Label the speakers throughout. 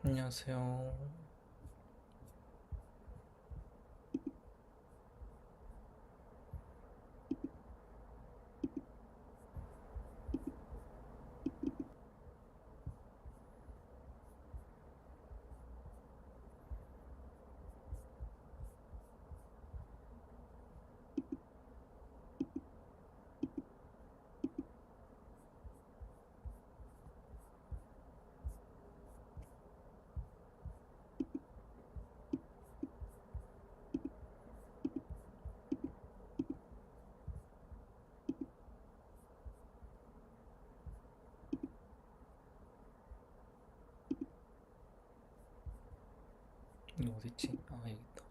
Speaker 1: 안녕하세요. 이거 어딨지? 아, 여기 있다.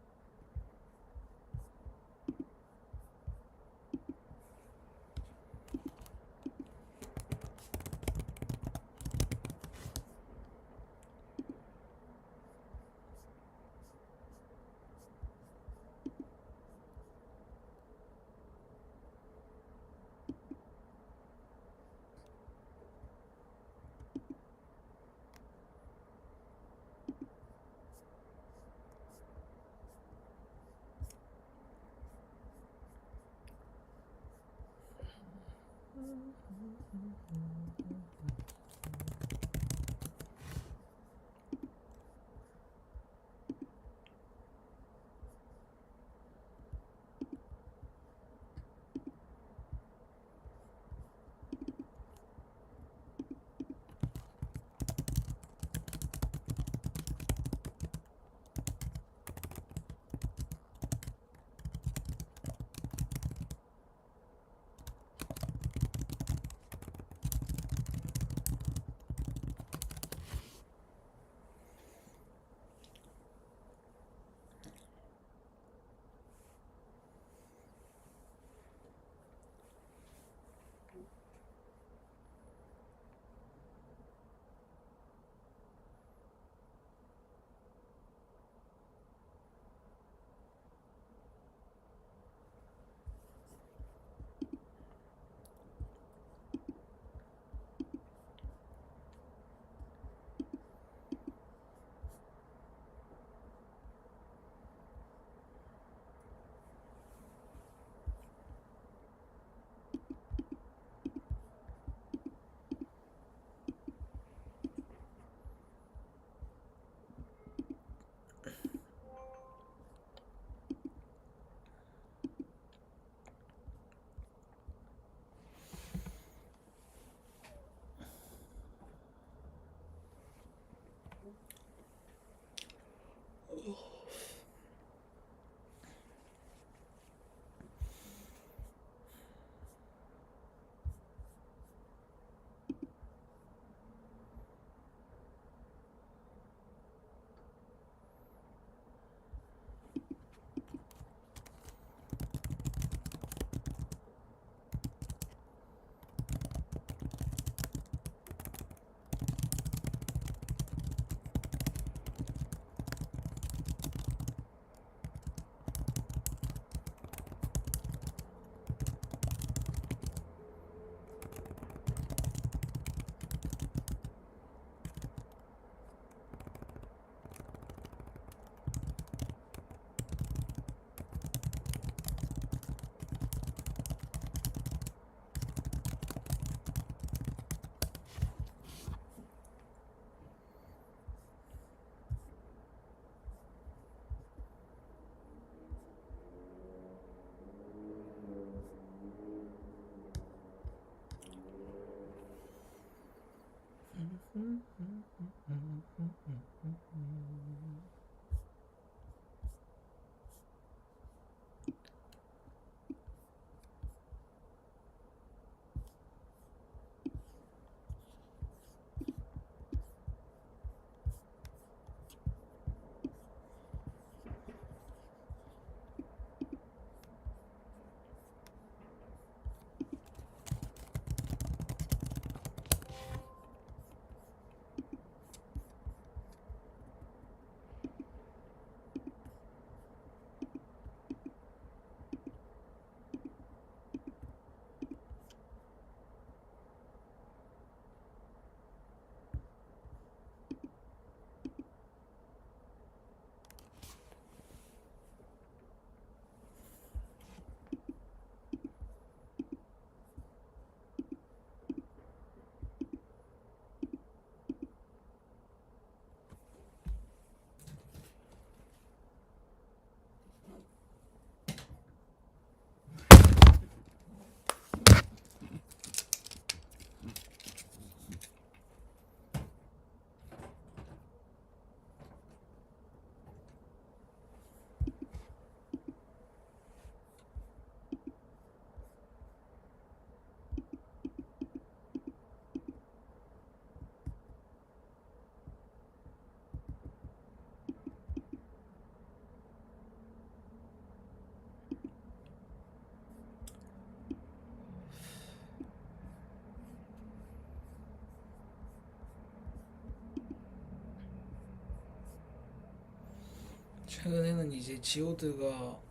Speaker 1: 최근에는 이제 지오드가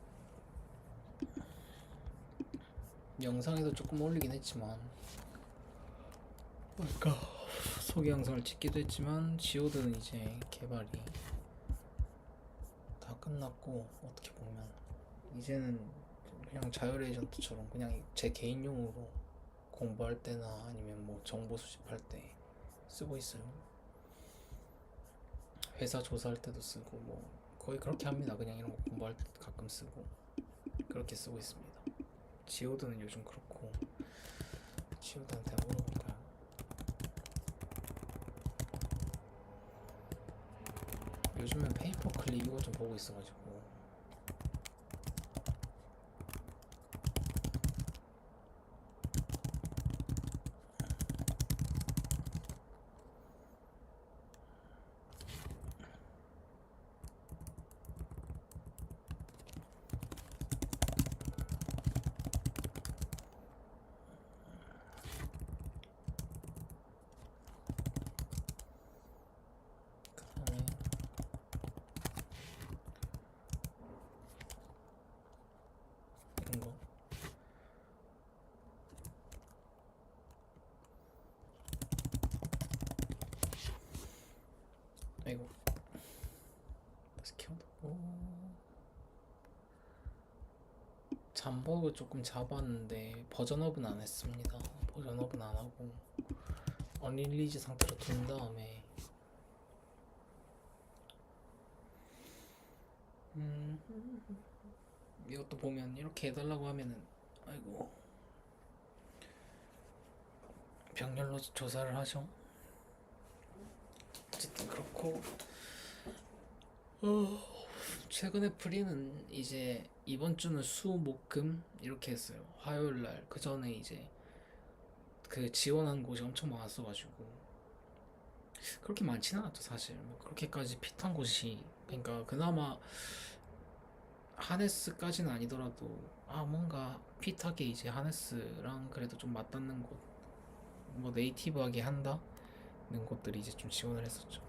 Speaker 1: 영상에도 조금 올리긴 했지만, 그러니까 소개 영상을 찍기도 했지만, 지오드는 이제 개발이 다 끝났고, 어떻게 보면 이제는 그냥 자율 에이전트처럼 그냥 제 개인용으로 공부할 때나 아니면 뭐 정보 수집할 때 쓰고 있어요. 회사 조사할 때도 쓰고 뭐 거의 그렇게 합니다. 그냥 이런 거 공부할 때 가끔 쓰고 그렇게 쓰고 있습니다. 지오드는 요즘 그렇고, 지오드한테 물어볼까요? 요즘엔 페이퍼 클립 이거 좀 보고 있어가지고. 그다음에 이런 거. 아이고, 스키어도. 잠버그 조금 잡았는데 버전업은 안 했습니다. 버전업은 안 하고 언릴리즈 상태로 둔 다음에 이것도 보면 이렇게 해달라고 하면은, 아이고, 병렬로 조사를 하죠. 어쨌든 그렇고, 최근에 프리는 이제 이번 주는 수, 목, 금 이렇게 했어요. 화요일 날. 그 전에 이제 그 지원한 곳이 엄청 많았어가지고 그렇게 많지는 않았죠 사실. 뭐 그렇게까지 핏한 곳이, 그러니까 그나마 하네스까지는 아니더라도 뭔가 핏하게 이제 하네스랑 그래도 좀 맞닿는 곳, 뭐 네이티브하게 한다는 곳들이 이제 좀 지원을 했었죠.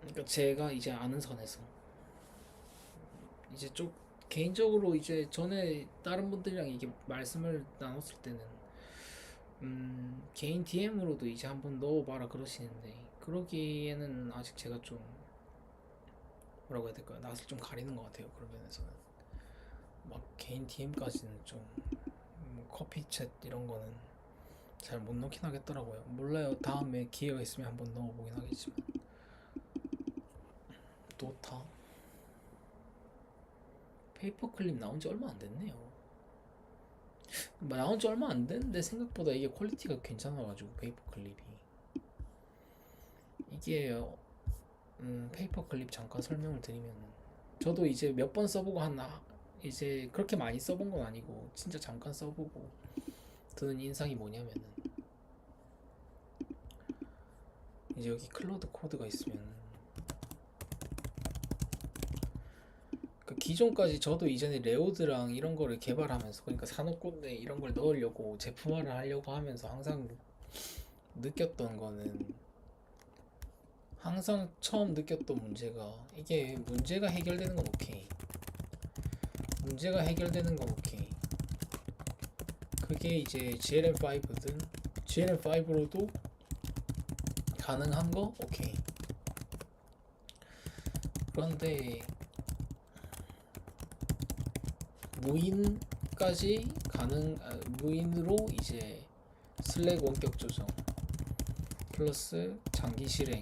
Speaker 1: 그러니까 제가 이제 아는 선에서 이제 좀 개인적으로 이제 전에 다른 분들이랑 이게 말씀을 나눴을 때는 개인 DM으로도 이제 한번 넣어봐라 그러시는데, 그러기에는 아직 제가 좀 뭐라고 해야 될까요? 낯을 좀 가리는 것 같아요. 그런 면에서는 막 개인 DM까지는 좀 커피 챗 이런 거는 잘 못 넣긴 하겠더라고요. 몰라요. 다음에 기회가 있으면 한번 넣어보긴 하겠지만. 노타 페이퍼클립 나온 지 얼마 안 됐네요. 나온 지 얼마 안 됐는데 생각보다 이게 퀄리티가 괜찮아가지고, 페이퍼클립이 이게 페이퍼클립 잠깐 설명을 드리면, 저도 이제 몇 번 써보고 이제 그렇게 많이 써본 건 아니고 진짜 잠깐 써보고 드는 인상이 뭐냐면은, 이제 여기 클로드 코드가 있으면, 그 기존까지 저도 이전에 레오드랑 이런 거를 개발하면서, 그러니까 산업군에 이런 걸 넣으려고 제품화를 하려고 하면서 항상 느꼈던 거는, 항상 처음 느꼈던 문제가, 이게 문제가 해결되는 건 오케이, 문제가 해결되는 건 오케이, 그게 이제 GLM5든 GLM5로도 가능한 거 오케이. 그런데 무인까지 무인으로 이제 슬랙 원격 조정 플러스 장기 실행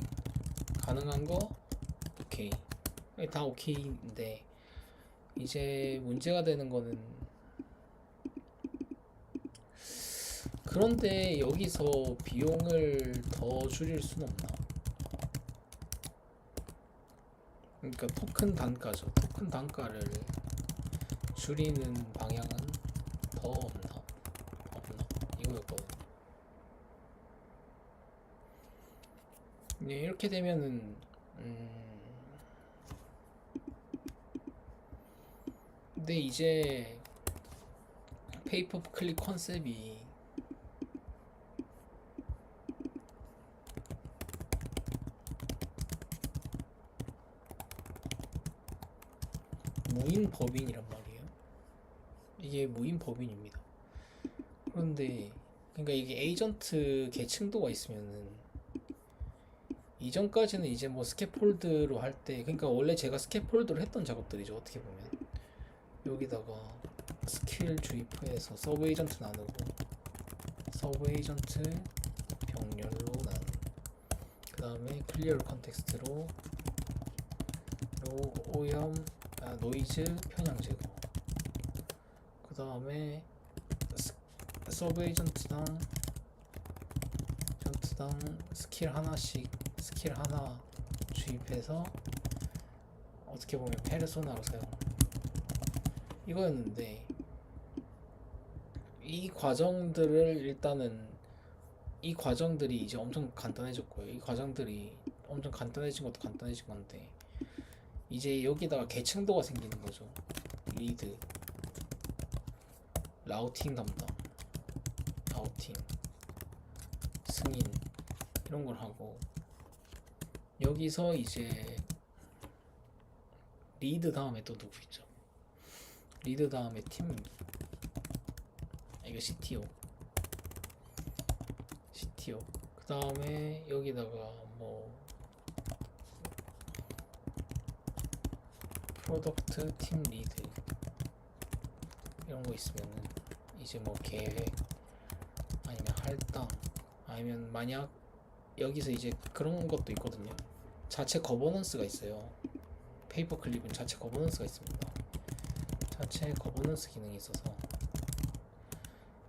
Speaker 1: 가능한 거 오케이, 다 오케이인데, 이제 문제가 되는 거는, 그런데 여기서 비용을 더 줄일 수는 없나? 그러니까 토큰 단가죠. 토큰 단가를 줄이는 방향은 더 없나? 이거였거든. 이렇게 되면은 근데 이제 페이퍼 클릭 컨셉이 무인 법인이란 말이에요. 이게 무인 법인입니다. 그런데 그러니까 이게 에이전트 계층도가 있으면은 이전까지는 이제 뭐 스캐폴드로 할 때 그러니까 원래 제가 스캐폴드로 했던 작업들이죠. 어떻게 보면 여기다가 스킬 주입해서 서브 에이전트 나누고 서브 에이전트 병렬로 나누고 그 다음에 클리어 컨텍스트로 오염 노이즈 편향 제거 그 다음에 서브 에이전트당 스킬 하나 주입해서 어떻게 보면 페르소나로 사용 이거였는데 이 과정들이 이제 엄청 간단해졌고요. 이 과정들이 엄청 간단해진 것도 간단해진 건데 이제 여기다가 계층도가 생기는 거죠. 리드, 라우팅 담당, 라우팅, 승인 이런 걸 하고 여기서 이제 리드 다음에 또 누구 있죠? 리드 다음에 팀 이거 CTO 그 다음에 여기다가 뭐 프로덕트 팀 리드 이런 거 있으면은 이제 뭐 계획 아니면 할당 아니면 만약 여기서 이제 그런 것도 있거든요. 자체 거버넌스가 있어요. 페이퍼 클립은 자체 거버넌스가 있습니다. 자체 거버넌스 기능이 있어서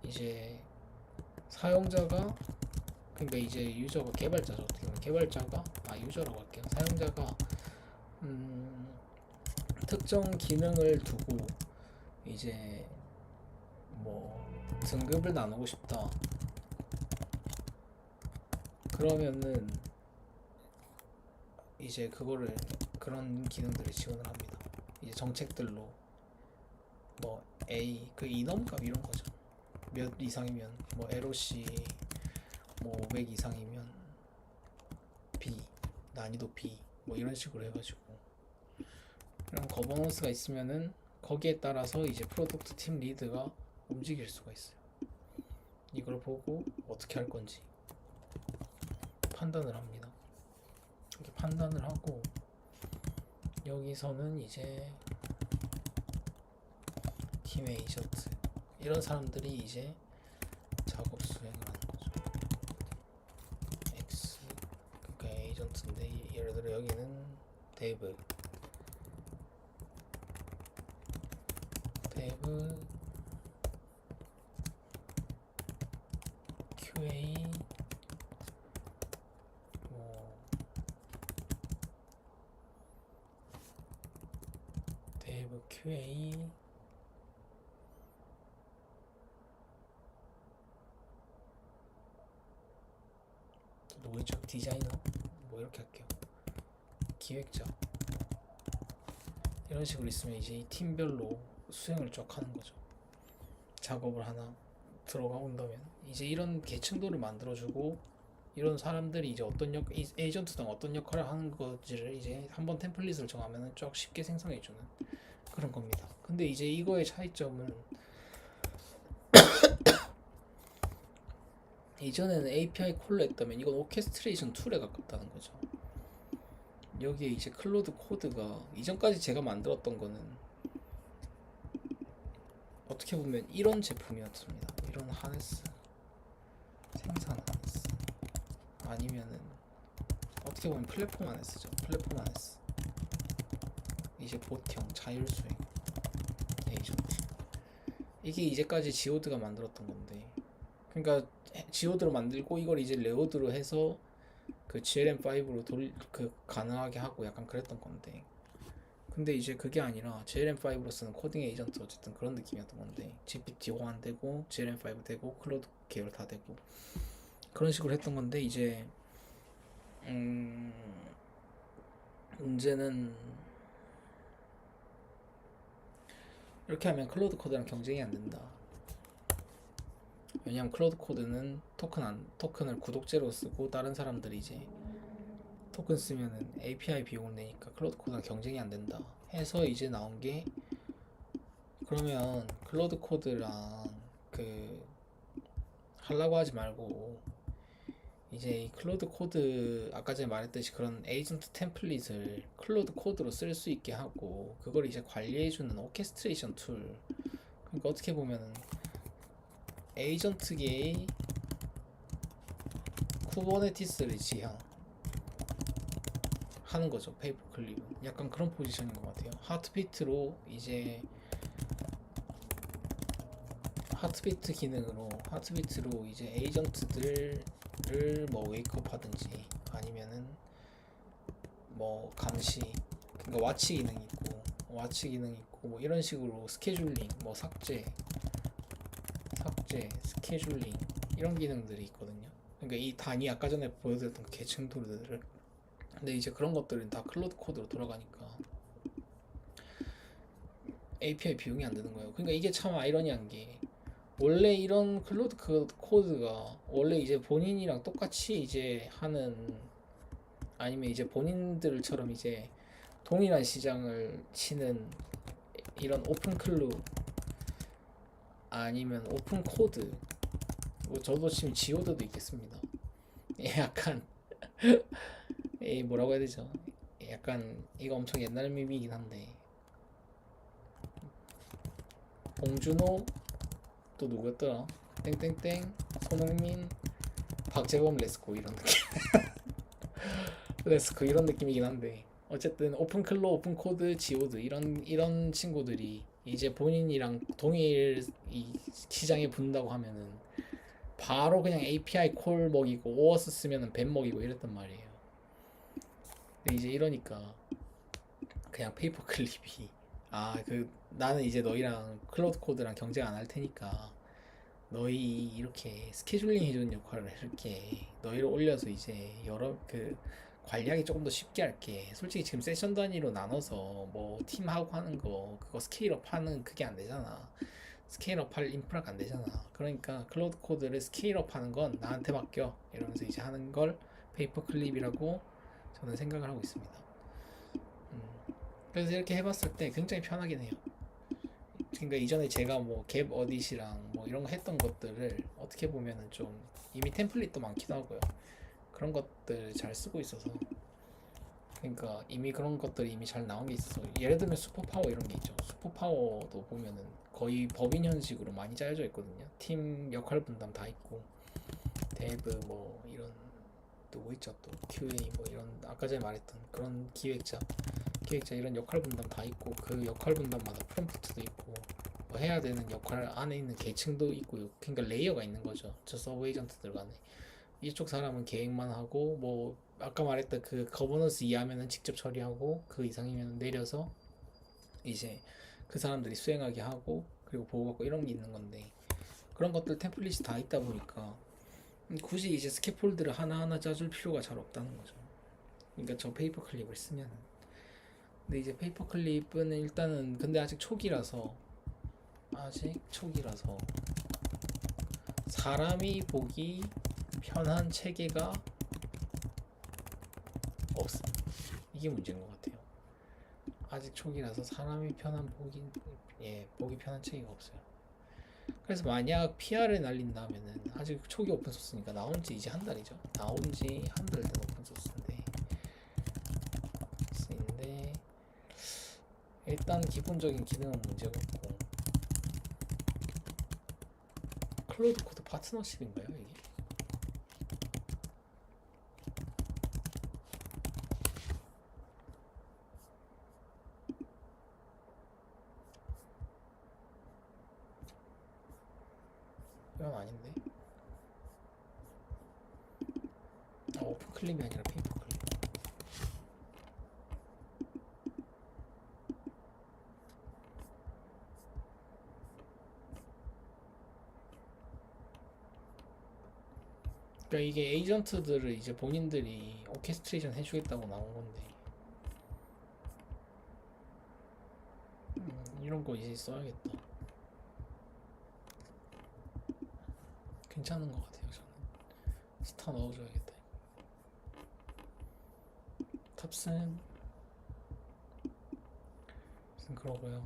Speaker 1: 이제 사용자가 그러니까 이제 유저가 개발자죠. 어떻게 보면 개발자가 유저라고 할게요. 사용자가 특정 기능을 두고 이제 뭐 등급을 나누고 싶다. 그러면은 이제 그런 기능들을 지원을 합니다. 이제 정책들로 뭐 A 그 인원값 이런 거죠. 몇 이상이면 뭐 LOC 뭐 500 이상이면 B 난이도 B 뭐 이런 식으로 해가지고 이런 거버넌스가 있으면은 거기에 따라서 이제 프로덕트 팀 리드가 움직일 수가 있어요. 이걸 보고 어떻게 할 건지 판단을 합니다. 이렇게 판단을 하고 여기서는 이제 팀 에이전트 이런 사람들이 이제 작업 수행을 하는 거죠. X 그러니까 에이전트인데 예를 들어 여기는 데브 QA 뭐 데브 QA 누구죠? 디자이너 뭐 이렇게 할게요. 기획자 이런 식으로 있으면 이제 이 팀별로 수행을 쭉 하는 거죠. 작업을 하나 들어가 온다면 이제 이런 계층도를 만들어주고 이런 사람들이 이제 에이전트당 어떤 역할을 하는 거지를 이제 한번 템플릿을 정하면 쭉 쉽게 생성해주는 그런 겁니다. 근데 이제 이거의 차이점은 이전에는 API 콜로 했다면 이건 오케스트레이션 툴에 가깝다는 거죠. 여기에 이제 클로드 코드가 이전까지 제가 만들었던 거는 어떻게 보면 이런 제품이었습니다. 이런 하네스 생산 하네스 아니면은 어떻게 보면 플랫폼 하네스죠. 플랫폼 하네스 이제 보트형 자율수행 에이전트 이게 이제까지 지오드가 만들었던 건데 그러니까 지오드로 만들고 이걸 이제 레오드로 해서 그 GLM5로 가능하게 하고 약간 그랬던 건데 근데 이제 그게 아니라 GLM5로 쓰는 코딩 에이전트 어쨌든 그런 느낌이었던 건데 GPT 호환 되고 GLM5 되고 클로드 계열 다 되고 그런 식으로 했던 건데 이제 문제는 이렇게 하면 클로드 코드랑 경쟁이 안 된다. 왜냐면 클로드 코드는 토큰을 구독제로 쓰고 다른 사람들이 이제 토큰 쓰면은 API 비용을 내니까 클로드 코드랑 경쟁이 안 된다 해서 이제 나온 게 그러면 클로드 코드랑 그 하려고 하지 말고 이제 이 클로드 코드 아까 전에 말했듯이 그런 에이전트 템플릿을 클로드 코드로 쓸 수 있게 하고 그걸 이제 관리해주는 오케스트레이션 툴. 그러니까 어떻게 보면은 에이전트계의 쿠버네티스를 지향하는 거죠. 페이퍼클립은 약간 그런 포지션인 것 같아요. 하트비트 기능으로 하트비트로 이제 에이전트들을 뭐 웨이크업 하든지 아니면은 뭐 감시, 그러니까 와치 기능 있고 뭐 이런 식으로 스케줄링, 뭐 삭제, 스케줄링 이런 기능들이 있거든요. 그러니까 이 단위 아까 전에 보여드렸던 계층 툴들을, 근데 이제 그런 것들은 다 클로드 코드로 돌아가니까 API 비용이 안 드는 거예요. 그러니까 이게 참 아이러니한 게 원래 이런 클로드 코드가 원래 이제 본인이랑 똑같이 이제 하는, 아니면 이제 본인들처럼 이제 동일한 시장을 치는 이런 오픈 클루 아니면 오픈 코드, 뭐 저도 지금 지오드도 있겠습니다. 약간 뭐라고 해야 되죠? 약간 이거 엄청 옛날 밈이긴 한데 봉준호 또 누구였더라? 땡땡땡 손흥민 박재범 레스코 이런 느낌. 레스코 이런 느낌이긴 한데 어쨌든 오픈 클로, 오픈 코드, 지오드 이런 친구들이 이제 본인이랑 동일 이 시장에 붙는다고 하면은 바로 그냥 API 콜 먹이고 오어스 쓰면은 벤 먹이고 이랬단 말이에요. 근데 이제 이러니까 그냥 페이퍼 클립이 그 나는 이제 너희랑 클로드 코드랑 경쟁 안 할 테니까 너희 이렇게 스케줄링 해주는 역할을 해줄게. 너희를 올려서 이제 여러 그 관리하기 조금 더 쉽게 할게. 솔직히 지금 세션 단위로 나눠서 뭐 팀하고 하는 거 그거 스케일업 하는 그게 안 되잖아. 스케일업 할 인프라가 안 되잖아. 그러니까 클로드 코드를 스케일업 하는 건 나한테 맡겨. 이러면서 이제 하는 걸 페이퍼 클립이라고 저는 생각을 하고 있습니다. 그래서 이렇게 해봤을 때 굉장히 편하긴 해요. 그러니까 이전에 제가 뭐 갭 어딧이랑 뭐 이런 거 했던 것들을 어떻게 보면은 좀 이미 템플릿도 많기도 하고요. 그런 것들 잘 쓰고 있어서, 그러니까 이미 그런 것들이 이미 잘 나온 게 있어서, 예를 들면 슈퍼파워 이런 게 있죠. 슈퍼파워도 보면은 거의 법인 형식으로 많이 짜여져 있거든요. 팀 역할 분담 다 있고 데브 뭐 이런 누구 있죠, 또 QA 뭐 이런 아까 전에 말했던 그런 기획자 이런 역할 분담 다 있고 그 역할 분담마다 프롬프트도 있고 뭐 해야 되는 역할 안에 있는 계층도 있고, 그러니까 레이어가 있는 거죠. 저 서브 에이전트들 간에 이쪽 사람은 계획만 하고 뭐 아까 말했던 그 거버넌스 이하면은 직접 처리하고 그 이상이면 내려서 이제 그 사람들이 수행하게 하고 그리고 보고받고 이런 게 있는 건데, 그런 것들 템플릿이 다 있다 보니까 굳이 이제 스캐폴드를 하나하나 짜줄 필요가 잘 없다는 거죠. 그러니까 저 페이퍼 클립을 쓰면, 근데 이제 페이퍼 클립은 일단은 근데 아직 초기라서 사람이 보기 편한 체계가 없습니다. 이게 문제인 것 같아요. 아직 초기라서 사람이 보기 편한 체계가 없어요. 그래서 만약 PR을 날린다면은 아직 초기 오픈소스니까 나온지 이제 한 달이죠. 나온지 한 달 된 오픈소스인데 일단 기본적인 기능은 문제가 없고, 클로드 코드 파트너십인가요 이게? 이건 아닌데. 오픈 클립이 아니라 페이퍼 클립. 그러니까 이게 에이전트들을 이제 본인들이 오케스트레이션 해주겠다고 나온 건데, 이런 거 이제 써야겠다. 괜찮은 것 같아요 저는. 스타 넣어줘야겠다. 탑승 무슨 그러고요.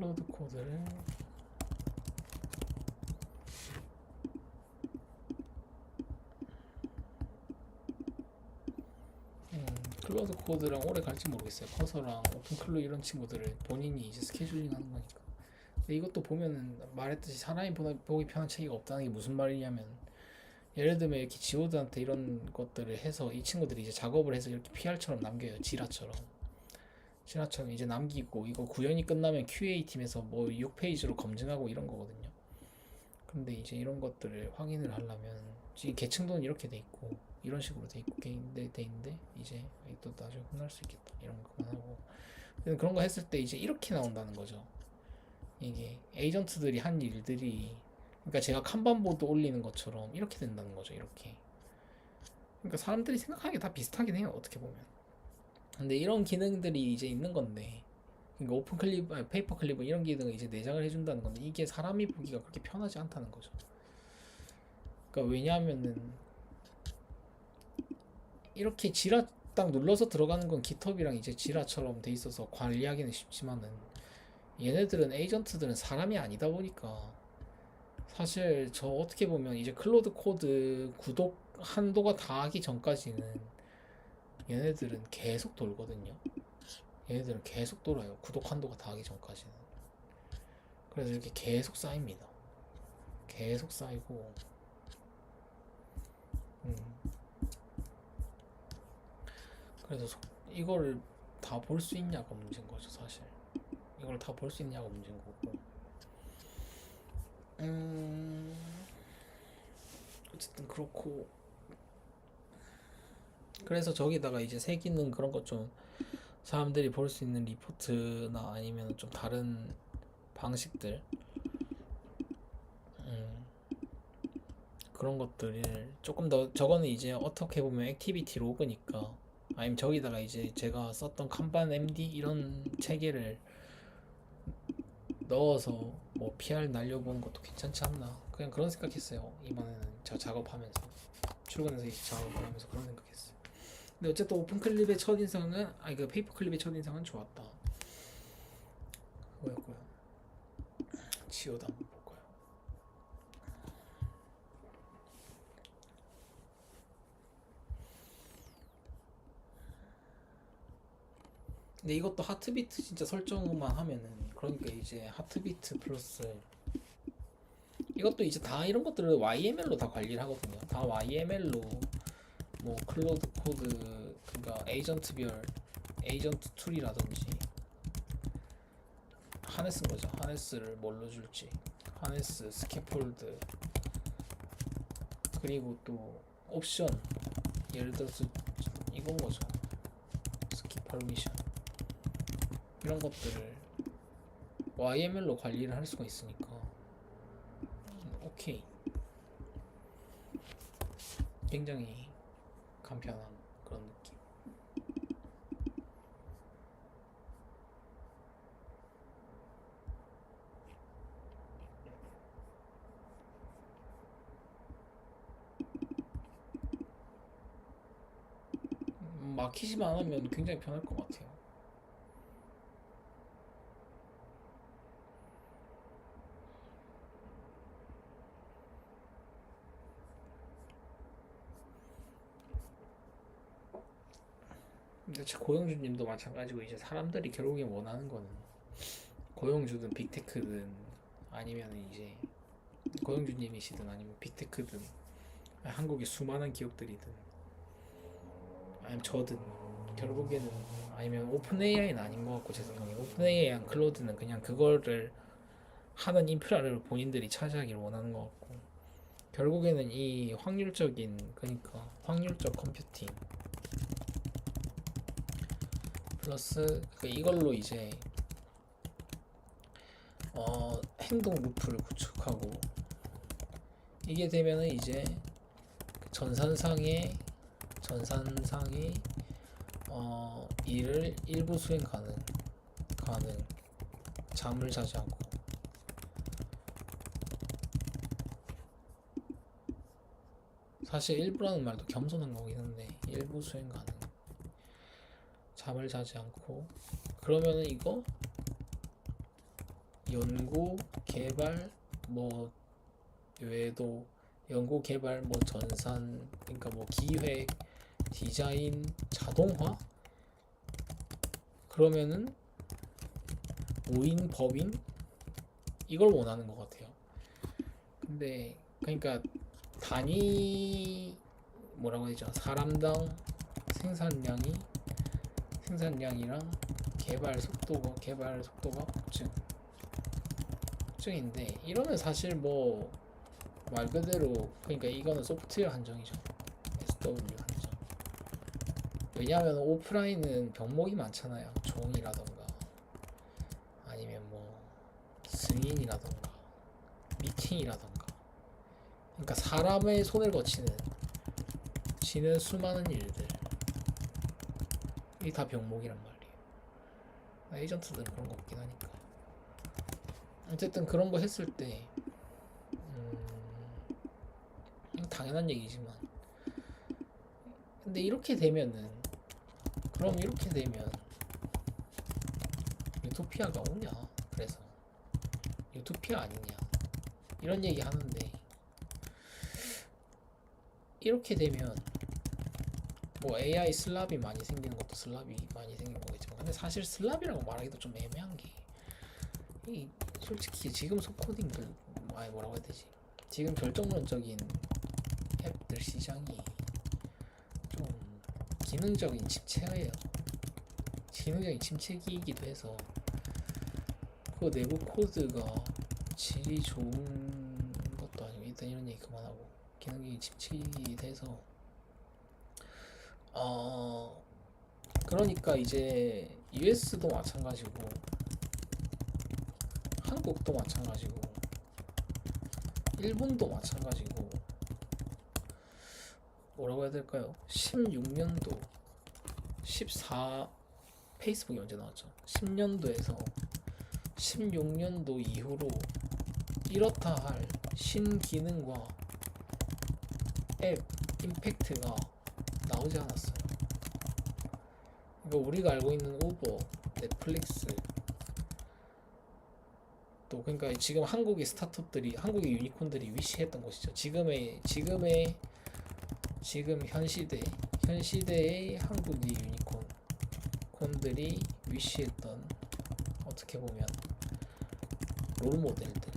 Speaker 1: 클로드 코드를 클로드 코드랑 오래 갈지 모르겠어요. 커서랑 오픈클로 이런 친구들을 본인이 이제 스케줄링 하는 거니까. 근데 이것도 보면은 말했듯이 사람이 보기 편한 체계가 없다는 게 무슨 말이냐면, 예를 들면 이렇게 지오드한테 이런 것들을 해서 이 친구들이 이제 작업을 해서 이렇게 PR처럼 남겨요. 지라처럼 이제 남기고, 이거 구현이 끝나면 QA 팀에서 뭐 6페이지로 검증하고 이런 거거든요. 근데 이제 이런 것들을 확인을 하려면 이 계층도는 이렇게 돼 있고 이런 식으로 돼 있고 돼 있는데 이제 또 나중에 혼날 수 있겠다 이런 거 그만하고, 그런 거 했을 때 이제 이렇게 나온다는 거죠. 이게 에이전트들이 한 일들이, 그러니까 제가 칸반보드 올리는 것처럼 이렇게 된다는 거죠. 이렇게. 그러니까 사람들이 생각하는 게 다 비슷하긴 해요, 어떻게 보면. 근데 이런 기능들이 이제 있는 건데, 그러니까 오픈 클립, 아니, 페이퍼 클립은 이런 기능을 이제 내장을 해준다는 건데, 이게 사람이 보기가 그렇게 편하지 않다는 거죠. 그러니까 왜냐하면은 이렇게 지라 딱 눌러서 들어가는 건 깃허브랑 이제 지라처럼 돼 있어서 관리하기는 쉽지만은, 얘네들은 에이전트들은 사람이 아니다 보니까 사실 저 어떻게 보면 이제 클로드 코드 구독 한도가 다 하기 전까지는 얘네들은 계속 돌거든요. 얘네들은 계속 돌아요. 구독 한도가 다 하기 전까지는. 그래서 이렇게 계속 쌓입니다. 계속 쌓이고, 음. 그래서 이거를 다 볼 수 있냐가 문제인 거죠, 사실. 이걸 다 볼 수 있냐가 문제인 거고. 어쨌든 그렇고, 그래서 저기다가 이제 새기는 그런 것 좀 사람들이 볼 수 있는 리포트나 아니면 좀 다른 방식들, 음, 그런 것들을 조금 더, 저거는 이제 어떻게 보면 액티비티 로그니까, 아니면 저기다가 이제 제가 썼던 kanban MD 이런 체계를 넣어서 뭐 PR 날려보는 것도 괜찮지 않나, 그냥 그런 생각했어요. 이번에는 저 작업하면서, 출근해서 이제 작업을 하면서 그런 생각했어요. 근데 어쨌든 오픈클립의 첫인상은, 아니 그 페이퍼클립의 첫인상은 좋았다, 그거였고요. 지오도 한번 볼까요? 근데 이것도 하트비트 진짜 설정만 하면은, 그러니까 이제 하트비트 플러스, 이것도 이제 다 이런 것들을 YML로 다 관리를 하거든요. 다 YML로 뭐 클로드 코드, 그러니까 에이전트별 에이전트 툴이라든지, 하네스인 거죠. 하네스를 뭘로 줄지, 하네스, 스캐폴드, 그리고 또 옵션, 예를 들어서 이건 거죠. 스킵 퍼미션, 이런 것들을 YML로 관리를 할 수가 있으니까 오케이, 굉장히 간편한 그런 느낌. 막히지만 않으면 굉장히 편할 것 같아요. 근데 고영주님도 마찬가지고, 이제 사람들이 결국에 원하는 거는, 고영주든 빅테크든 아니면 이제 고영주님이시든 아니면 빅테크든 한국의 수많은 기업들이든 아니면 저든, 결국에는, 아니면 오픈 AI는 아닌 것 같고 제 생각에 오픈 AI랑 클로드는 그냥 그거를 하는 인프라를 본인들이 차지하기를 원하는 것 같고, 결국에는 이 확률적인, 그러니까 확률적 컴퓨팅 플러스 이걸로 이제 행동 루프를 구축하고, 이게 되면은 이제 전산상의 일을 일부 수행 가능, 잠을 자지 않고. 사실 일부라는 말도 겸손한 거긴 한데, 일부 수행 가능, 잠을 자지 않고. 그러면은 이거 연구 개발 뭐 외에도 연구 개발 뭐 전산 그러니까 뭐 기획 디자인 자동화 그러면은 5인 법인 이걸 원하는 것 같아요. 근데 그러니까 단위 뭐라고 해야 되죠? 사람당 생산량이 생산량이랑 개발 속도가 걱정인데 이러면 사실 뭐 말 그대로 그러니까 이거는 소프트웨어 한정이죠. SW 한정. 왜냐하면 오프라인은 병목이 많잖아요. 종이라던가 아니면 뭐 승인이라던가 미팅이라던가 그러니까 사람의 손을 거치는 수많은 일들이 다 병목이란 말이에요. 에이전트들은 그런 거 없긴 하니까. 어쨌든 그런 거 했을 때 당연한 얘기지만 근데 이렇게 되면은 그럼 이렇게 되면 유토피아가 오냐? 그래서 유토피아 아니냐? 이런 얘기 하는데 이렇게 되면 뭐 AI 슬랍이 많이 생기는 것도 슬랍이 많이 생기는 거겠지만 근데 사실 슬랍이라고 말하기도 좀 애매한 게 이 솔직히 지금 소코딩들 아니 뭐라고 해야 되지? 지금 결정론적인 앱들 시장이 좀 기능적인 침체예요. 기능적인 침체기이기도 해서 그 내부 코드가 질이 좋은 것도 아니고 일단 이런 얘기 그만하고 기능적인 침체기이기도 해서 그러니까 이제 US도 마찬가지고 한국도 마찬가지고 일본도 마찬가지고 뭐라고 해야 될까요? 16년도 14 페이스북이 언제 나왔죠? 10년도에서 16년도 이후로 이렇다 할 신기능과 앱 임팩트가 나오지 않았어요. 그러니까 우리가 알고 있는 우버, 넷플릭스 또 그러니까 지금 한국의 스타트업들이 한국의 유니콘들이 위시했던 것이죠. 지금 현 시대의 한국의 유니콘들이 위시했던 어떻게 보면 롤 모델들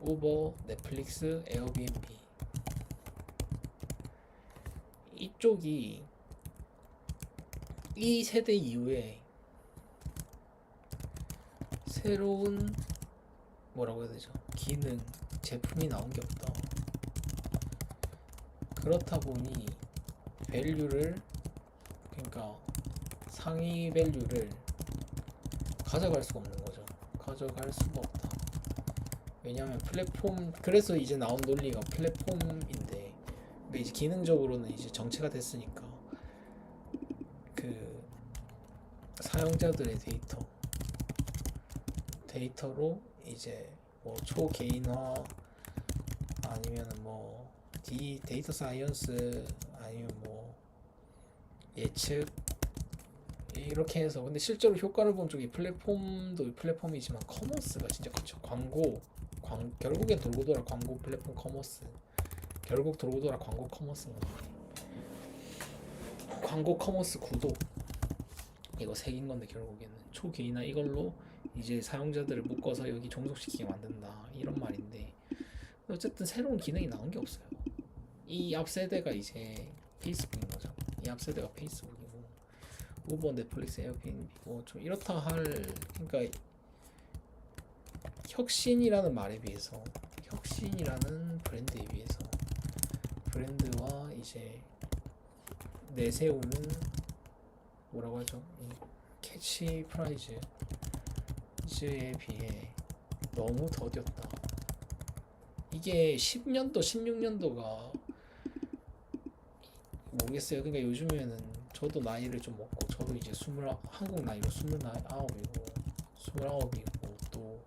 Speaker 1: 우버, 넷플릭스, 에어비앤비 이쪽이 이 세대 이후에 새로운 뭐라고 해야 되죠? 기능, 제품이 나온 게 없다. 그렇다 보니 밸류를 그러니까 상위 밸류를 가져갈 수가 없는 거죠. 가져갈 수가 없다. 왜냐하면 플랫폼 그래서 이제 나온 논리가 플랫폼인데 이제 기능적으로는 이제 정체가 됐으니까 그 사용자들의 데이터로 이제 뭐 초개인화 아니면은 뭐 데이터 사이언스 아니면 뭐 예측 이렇게 해서 근데 실제로 효과를 본 쪽이 플랫폼도 플랫폼이지만 커머스가 진짜 그쵸. 결국엔 돌고 돌아 광고 플랫폼 커머스 결국 돌고 돌아 광고 커머스인 건데 광고 커머스 구도 이거 새긴 건데 결국에는 초개인화 이걸로 이제 사용자들을 묶어서 여기 종속시키게 만든다 이런 말인데 어쨌든 새로운 기능이 나온 게 없어요. 이 앞 세대가 이제 페이스북인 거죠. 이 앞 세대가 페이스북이고 우버, 넷플릭스, 에어비앤비 뭐좀 이렇다 할 그러니까 혁신이라는 말에 비해서 혁신이라는 브랜드에 비해서 브랜드와 이제 내세우는 뭐라고 하죠? 이 캐치 프라이즈에 비해 너무 더뎠다. 이게 10년도, 16년도가 모르겠어요. 그러니까 요즘에는 저도 나이를 좀 먹고 저도 이제 한국 나이로 29이고 또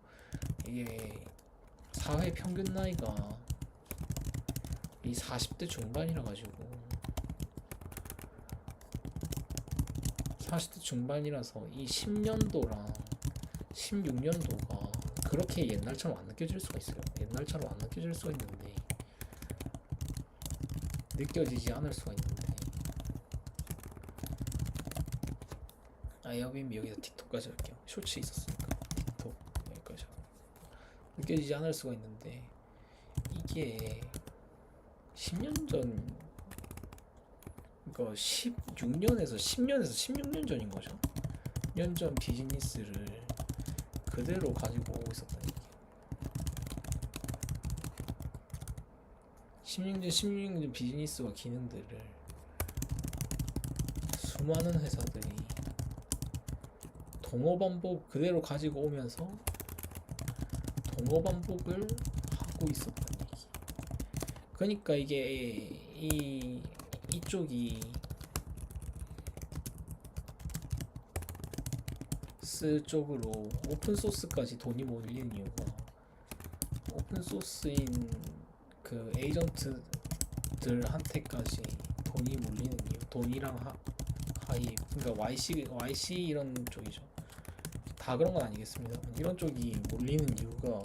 Speaker 1: 이게 사회 평균 나이가 이 40대 중반이라 가지고 40대 중반이라서 이 10년도랑 16년도가 그렇게 옛날처럼 안 느껴질 수가 있어요. 옛날처럼 안 느껴질 수가 있는데, 느껴지지 않을 수가 있는데, 에어비앤비 여기서 틱톡까지 할게요. 쇼츠 있었으니까 틱톡 여기까지 하고. 느껴지지 않을 수가 있는데, 이게 10년 전, 그러니까 16년에서 10년에서 16년 전인 거죠. 10년 전 비즈니스를 그대로 가지고 오고 있었다는 얘기예요. 16년 전 비즈니스와 기능들을 수많은 회사들이 동어반복 그대로 가지고 오면서 동어반복을 하고 있었다는 얘기. 그러니까 이게 이쪽이 쪽으로 오픈소스까지 돈이 몰리는 이유가, 오픈소스인 그 에이전트들한테까지 돈이 몰리는 이유, 돈이랑 하이, 그러니까 YC 이런 쪽이죠. 다 그런 건 아니겠습니다. 이런 쪽이 몰리는 이유가,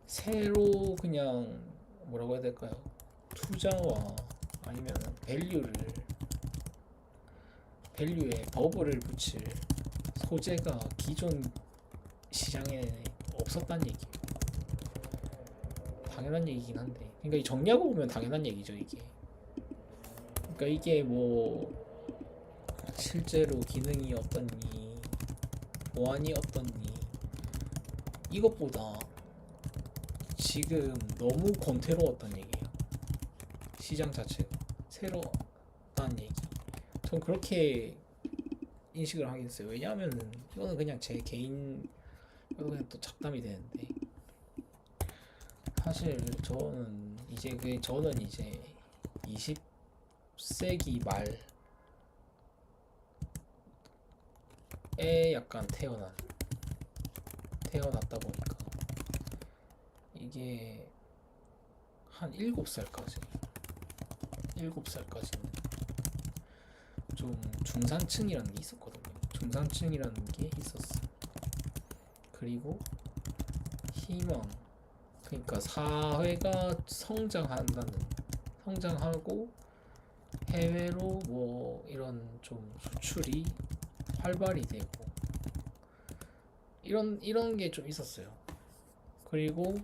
Speaker 1: 새로 그냥 뭐라고 해야 될까요? 투자와 아니면 밸류에 버블을 붙일 소재가 기존 시장에 없었다는 얘기예요. 당연한 얘기긴 한데, 그러니까 이 정리하고 보면 당연한 얘기죠 이게. 그러니까 이게 뭐 실제로 기능이 어떻니, 보안이 어떻니, 이것보다 지금 너무 권태로웠다는 얘기예요. 시장 자체가 새로웠다는 얘기. 전 그렇게 인식을 하긴 했어요. 왜냐하면은 이거는 그냥 제 개인, 이거 그냥 또 잡담이 되는데, 사실 저는 이제 20세기 말에 약간 태어났다 보니까 이게 한 7살까지는 좀 중산층이라는 게 있었거든요. 중산층이라는 게 있었어. 그리고 희망, 그러니까 사회가 성장하고 해외로 뭐 이런 좀 수출이 활발이 되고 이런 게 좀 있었어요. 그리고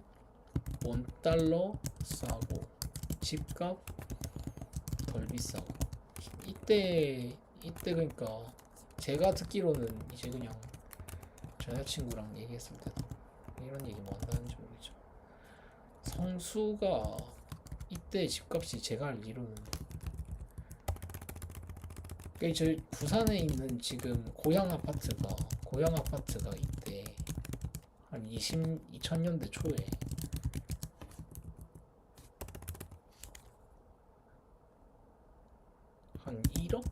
Speaker 1: $1 싸고 집값 덜 비싸고, 이때 그러니까 제가 듣기로는 이제 그냥 저 여자친구랑 얘기했을 때도 이런 얘기 뭐 한다는지 모르겠죠. 성수가 이때 집값이 제가 알기로는, 그러니까 저 부산에 있는 지금 고향 아파트가 이때 한 2000년대 초에 한 1억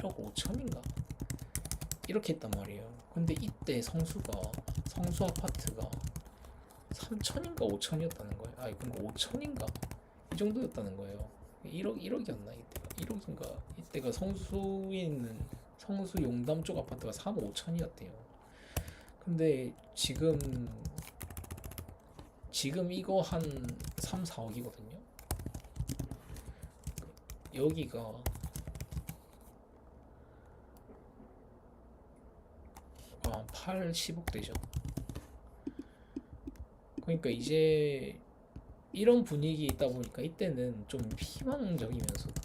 Speaker 1: 5천인가 이렇게 했단 말이에요. 근데 이때 성수 아파트가 3천인가 5천이었다는 거예요. 아니 그럼 5천인가 이 정도였다는 거예요. 1억이었나 이때가, 1억인가. 이때가 성수에 있는 성수 용담 쪽 아파트가 3, 5천이었대요. 근데 지금 이거 한 3, 4억이거든요. 여기가 8, 10억 되죠. 그러니까 이제 이런 분위기 있다 보니까 이때는 좀 희망적이면서도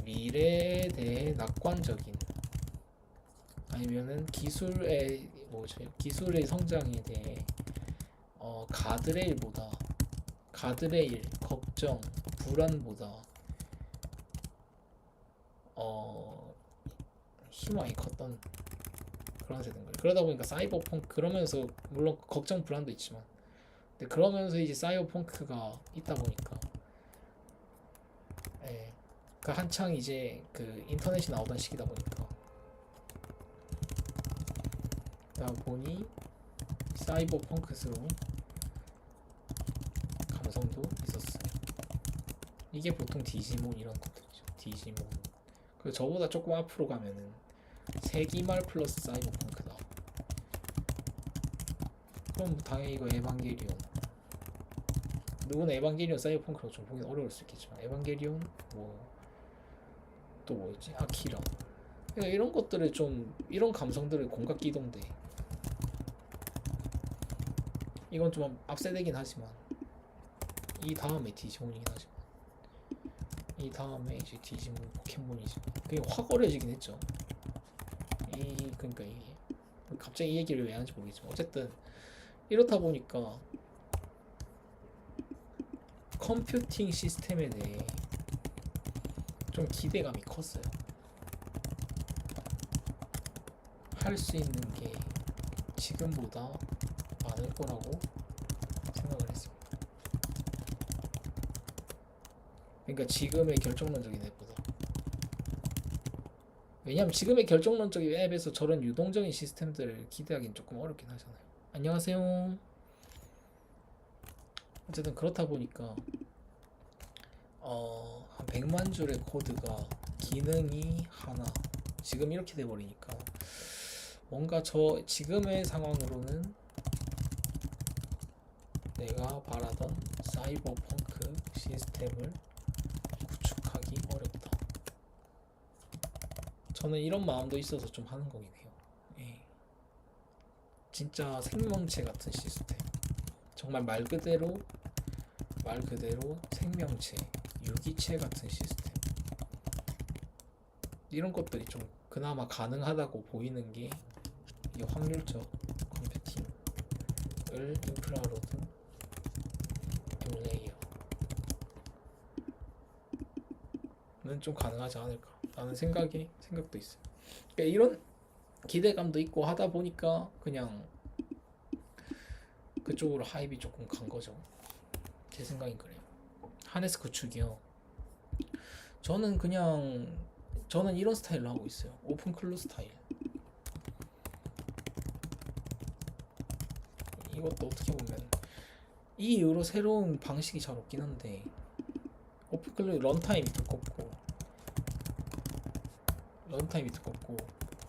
Speaker 1: 미래에 대해 낙관적인, 아니면은 기술의 성장에 대해 가드레일 걱정 불안보다 희망이 컸던 그런 세대인 거예요. 그러다 보니까 사이버펑크, 그러면서 물론 걱정 불안도 있지만, 근데 그러면서 이제 사이버펑크가 있다 보니까, 예, 그 한창 이제 그 인터넷이 나오던 시기다 보니까, 그러다 보니 사이버펑크스러운 감성도 있었어요. 이게 보통 디지몬 이런 것들이죠. 디지몬. 그 저보다 조금 앞으로 가면은 세기말 플러스 사이버펑크다. 그럼 당연히 이거 에반게리온. 누구는 에반게리온 사이버펑크라고 좀 보기 어려울 수 있겠지만 에반게리온 뭐 또 뭐였지? 아키라. 그러니까 이런 것들을 좀 이런 감성들을 공각기동대. 이건 좀 앞세대긴 하지만 이 다음에 디지몬이긴 하지만 이 다음에 이제 디지몬 포켓몬이지만 그게 확 어려지긴 했죠. 그러니까 이게 갑자기 이 얘기를 왜 하는지 모르겠지만 어쨌든 이렇다 보니까 컴퓨팅 시스템에 대해 좀 기대감이 컸어요. 할 수 있는 게 지금보다 많을 거라고 생각을 했습니다. 그러니까 지금의 결정론적인 앱보다. 왜냐면 지금의 결정론적인 앱에서 저런 유동적인 시스템들을 기대하기는 조금 어렵긴 하잖아요. 안녕하세요. 어쨌든 그렇다 보니까 한 100만 줄의 코드가 기능이 하나 지금 이렇게 돼버리니까 뭔가 저 지금의 상황으로는 내가 바라던 사이버펑크 시스템을 구축하기 어렵다. 저는 이런 마음도 있어서 좀 하는 거긴 해요. 예. 진짜 생명체 같은 시스템. 정말 말 그대로 생명체, 유기체 같은 시스템. 이런 것들이 좀 그나마 가능하다고 보이는 게 이 확률적 컴퓨팅을 인프라로 둔 엠레이어는 좀 가능하지 않을까 라는 생각도 있어요. 그러니까 이런 기대감도 있고 하다 보니까 그냥 그쪽으로 하입이 조금 간 거죠. 제 생각인 그래요. 하네스 구축이요. 저는 이런 스타일로 하고 있어요. 오픈 클로 스타일. 이것도 어떻게 보면 이 이후로 새로운 방식이 잘 없긴 한데 오픈 클로 런타임이 두껍고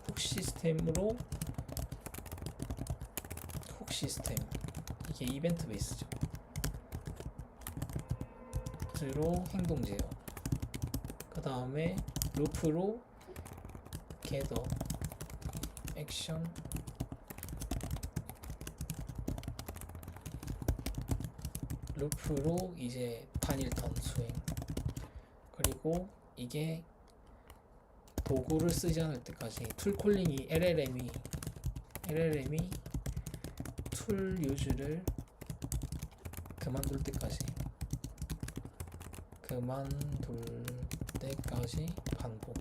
Speaker 1: 훅 시스템 이게 이벤트 베이스죠. 로 행동 제어, 그 다음에 루프로 겟더 액션, 루프로 이제 단일턴 수행, 그리고 이게 도구를 쓰지 않을 때까지 툴 콜링이 LLM이 툴 유즈를 그만둘 때까지 반복.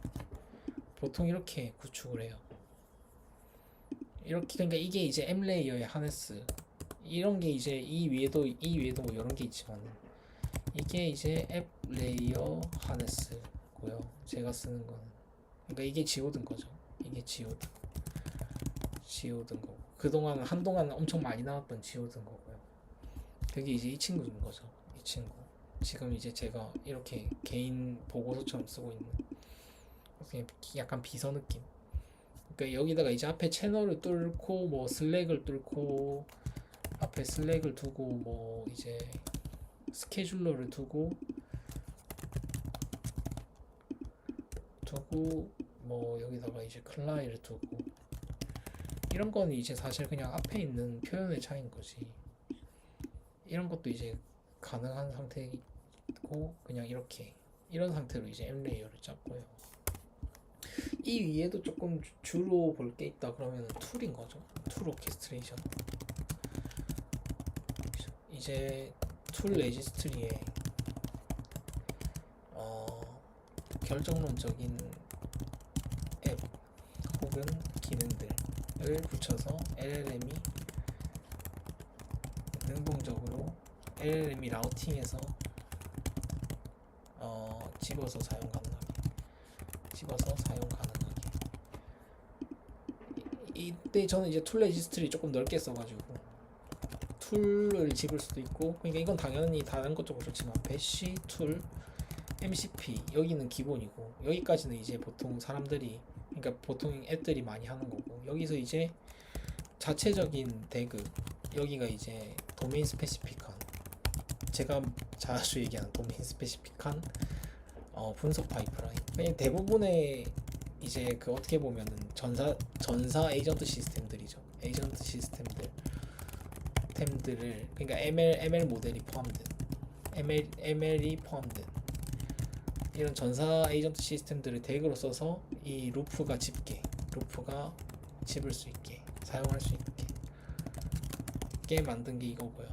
Speaker 1: 보통 이렇게 구축을 해요. 이렇게. 그러니까 이게 이제 M 레이어의 하네스. 이런 게 이제 이 위에도 뭐 이런 게 있지만 이게 이제 앱 레이어 하네스고요. 제가 쓰는 거는 그러니까 이게 지오든 거죠. 이게 지오든 거고 한동안 엄청 많이 나왔던 지오든 거고요. 그게 이제 이 친구인 거죠. 이 친구. 지금 이제 제가 이렇게 개인 보고서처럼 쓰고 있는 그냥 약간 비서 느낌. 그러니까 여기다가 이제 앞에 채널을 뚫고 뭐 슬랙을 뚫고 앞에 슬랙을 두고 뭐 이제 스케줄러를 두고 뭐 여기다가 이제 클라이를 두고 이런 거는 이제 사실 그냥 앞에 있는 표현의 차이인 거지. 이런 것도 이제 가능한 상태고 그냥 이런 상태로 이제 M 레이어를 짰고요. 이 위에도 조금 주로 볼 게 있다 그러면 툴인 거죠. 툴 오케스트레이션. 이제 툴 레지스트리에 결정론적인 앱 혹은 기능들을 붙여서 LLM이 라우팅해서 집어서 사용 가능하게. 이때 저는 이제 툴 레지스트리 조금 넓게 써가지고 툴을 집을 수도 있고, 그러니까 이건 당연히 다른 것 쪽으로 좋지만 배시 툴 MCP 여기는 기본이고, 여기까지는 이제 보통 사람들이, 그러니까 보통 앱들이 많이 하는 거고, 여기서 이제 자체적인 태그, 여기가 이제 도메인 스페시픽한, 제가 자주 얘기하는 도메인 스페시픽한 분석 파이프라인. 그냥 대부분의 이제 그 어떻게 보면은 전사 에이전트 시스템들이죠. 에이전트 시스템들을, 그러니까 ML 모델이 포함된, ML이 포함된 이런 전사 에이전트 시스템들을 덱으로 써서 이 루프가 집을 수 있게, 사용할 수 있게 만든 게 이거고요.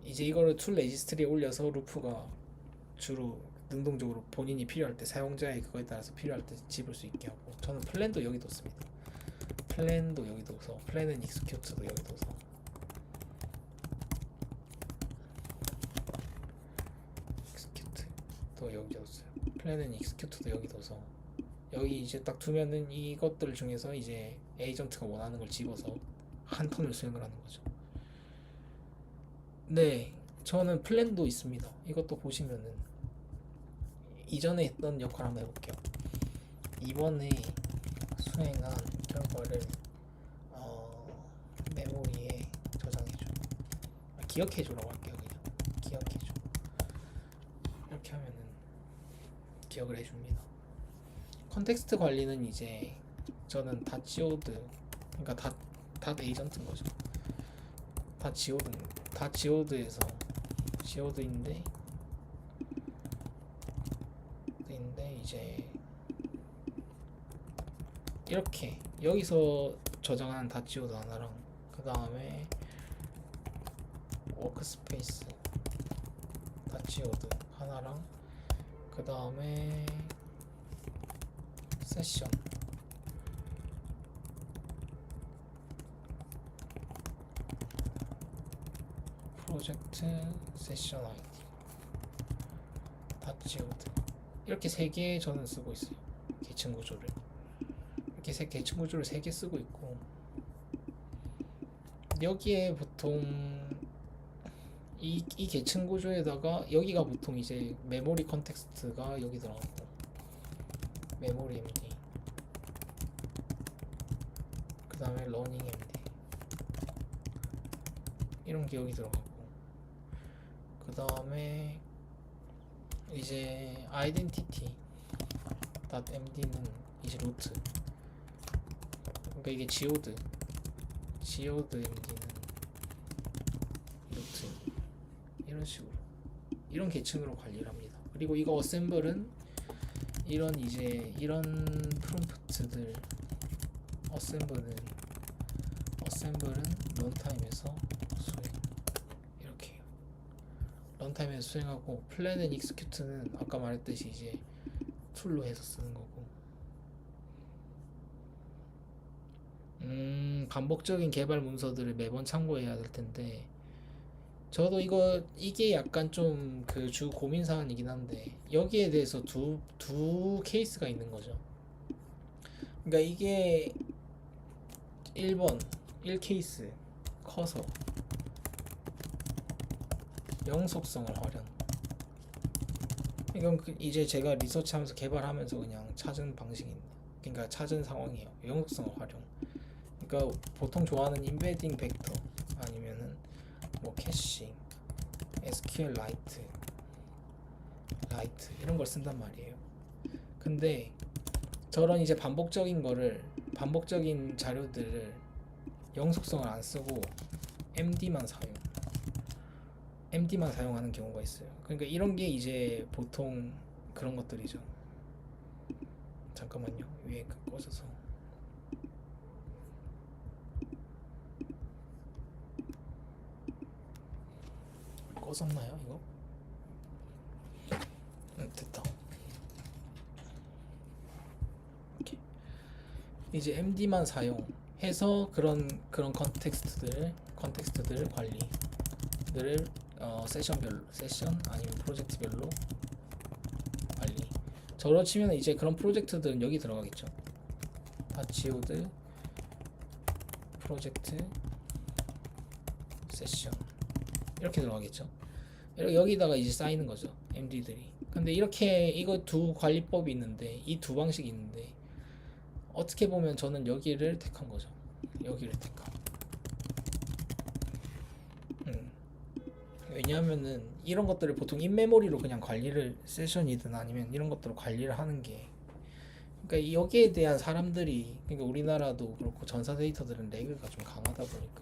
Speaker 1: 이제 이거를 툴 레지스트리에 올려서 루프가 주로 능동적으로 본인이 필요할 때, 사용자의 그거에 따라서 필요할 때 집을 수 있게 하고, 저는 플랜도 여기 뒀습니다. 플랜도 여기 둬서, 플랜 앤 익스큐트도 여기 둬서, 익스큐트도 여기 뒀어요. 플랜 앤 익스큐트도 여기 둬서, 여기 이제 딱 두면은 이것들 중에서 이제 에이전트가 원하는 걸 집어서 한 턴을 수행을 하는 거죠. 네, 저는 플랜도 있습니다. 이것도 보시면은 이전에 했던 역할 한번 해볼게요. 이번에 수행한 결과를 메모리에 저장해줘. 기억해줘라고 할게요. 그냥 기억해줘. 이렇게 하면은 기억을 해줍니다. 컨텍스트 관리는 이제 저는 다 지오드, 그러니까 다 에이전트인 거죠. 다 지오드에서 지오드인데 이제 이렇게 여기서 저장한 다치오드 하나랑, 그 다음에 워크스페이스 다치오드 하나랑, 그 다음에 세션 프로젝트 세션 아이디 다치오드, 이렇게 세 개 저는 쓰고 있어요. 계층 구조를 이렇게 계층 구조를 3개 쓰고 있고, 여기에 보통 이 계층 구조에다가 여기가 보통 이제 메모리 컨텍스트가 여기 들어가고, 메모리 MD, 그 다음에 러닝 MD 이런 게 여기 들어가고, 그 다음에 이제 identity.md는 이제 루트, 그러니까 이게 지오드 MD는 루트, 이런 식으로 이런 계층으로 관리를 합니다. 그리고 이거 어셈블은 이런 프롬프트들, 어셈블은 런타임에서 수행, 이렇게 해요. 런타임에서 수행하고, 플랜 앤 익스큐트는 아까 말했듯이 이제 툴로 해서 쓰는 거고, 반복적인 개발 문서들을 매번 참고해야 될 텐데, 저도 이게 약간 좀 그 주 고민 사안이긴 한데, 여기에 대해서 두 케이스가 있는 거죠. 그러니까 이게 1번 1케이스 커서 영속성을 활용, 이건 이제 제가 리서치하면서 개발하면서 그냥 찾은 방식입니다. 그러니까 찾은 상황이에요. 영속성을 활용. 그러니까 보통 좋아하는 인베딩 벡터, 아니면은 뭐 캐싱, SQLite 이런 걸 쓴단 말이에요. 근데 저런 이제 반복적인 자료들을 영속성을 안 쓰고 MD만 사용하는 경우가 있어요. 그러니까 이런 게 이제 보통 그런 것들이죠. 잠깐만요. 위에 꺼져서. 꺼졌나요 이거? 됐다. 오케이. 이제 MD만 사용해서 그런 컨텍스트들 관리들을 세션 아니면 프로젝트별로 관리. 저로 치면 이제 그런 프로젝트들은 여기 들어가겠죠. 다치오드 프로젝트 세션 이렇게 들어가겠죠. 여기다가 이제 쌓이는 거죠, MD들이. 근데 이렇게 이거 두 관리법이 있는데 이 두 방식이 있는데 어떻게 보면 저는 여기를 택한 거죠. 여기를 택한. 음. 왜냐하면은 이런 것들을 보통 인메모리로 그냥 관리를 세션이든 아니면 이런 것들을 관리를 하는 게 그러니까 여기에 대한 사람들이 그러니까 우리나라도 그렇고 전사 데이터들은 레그가 좀 강하다 보니까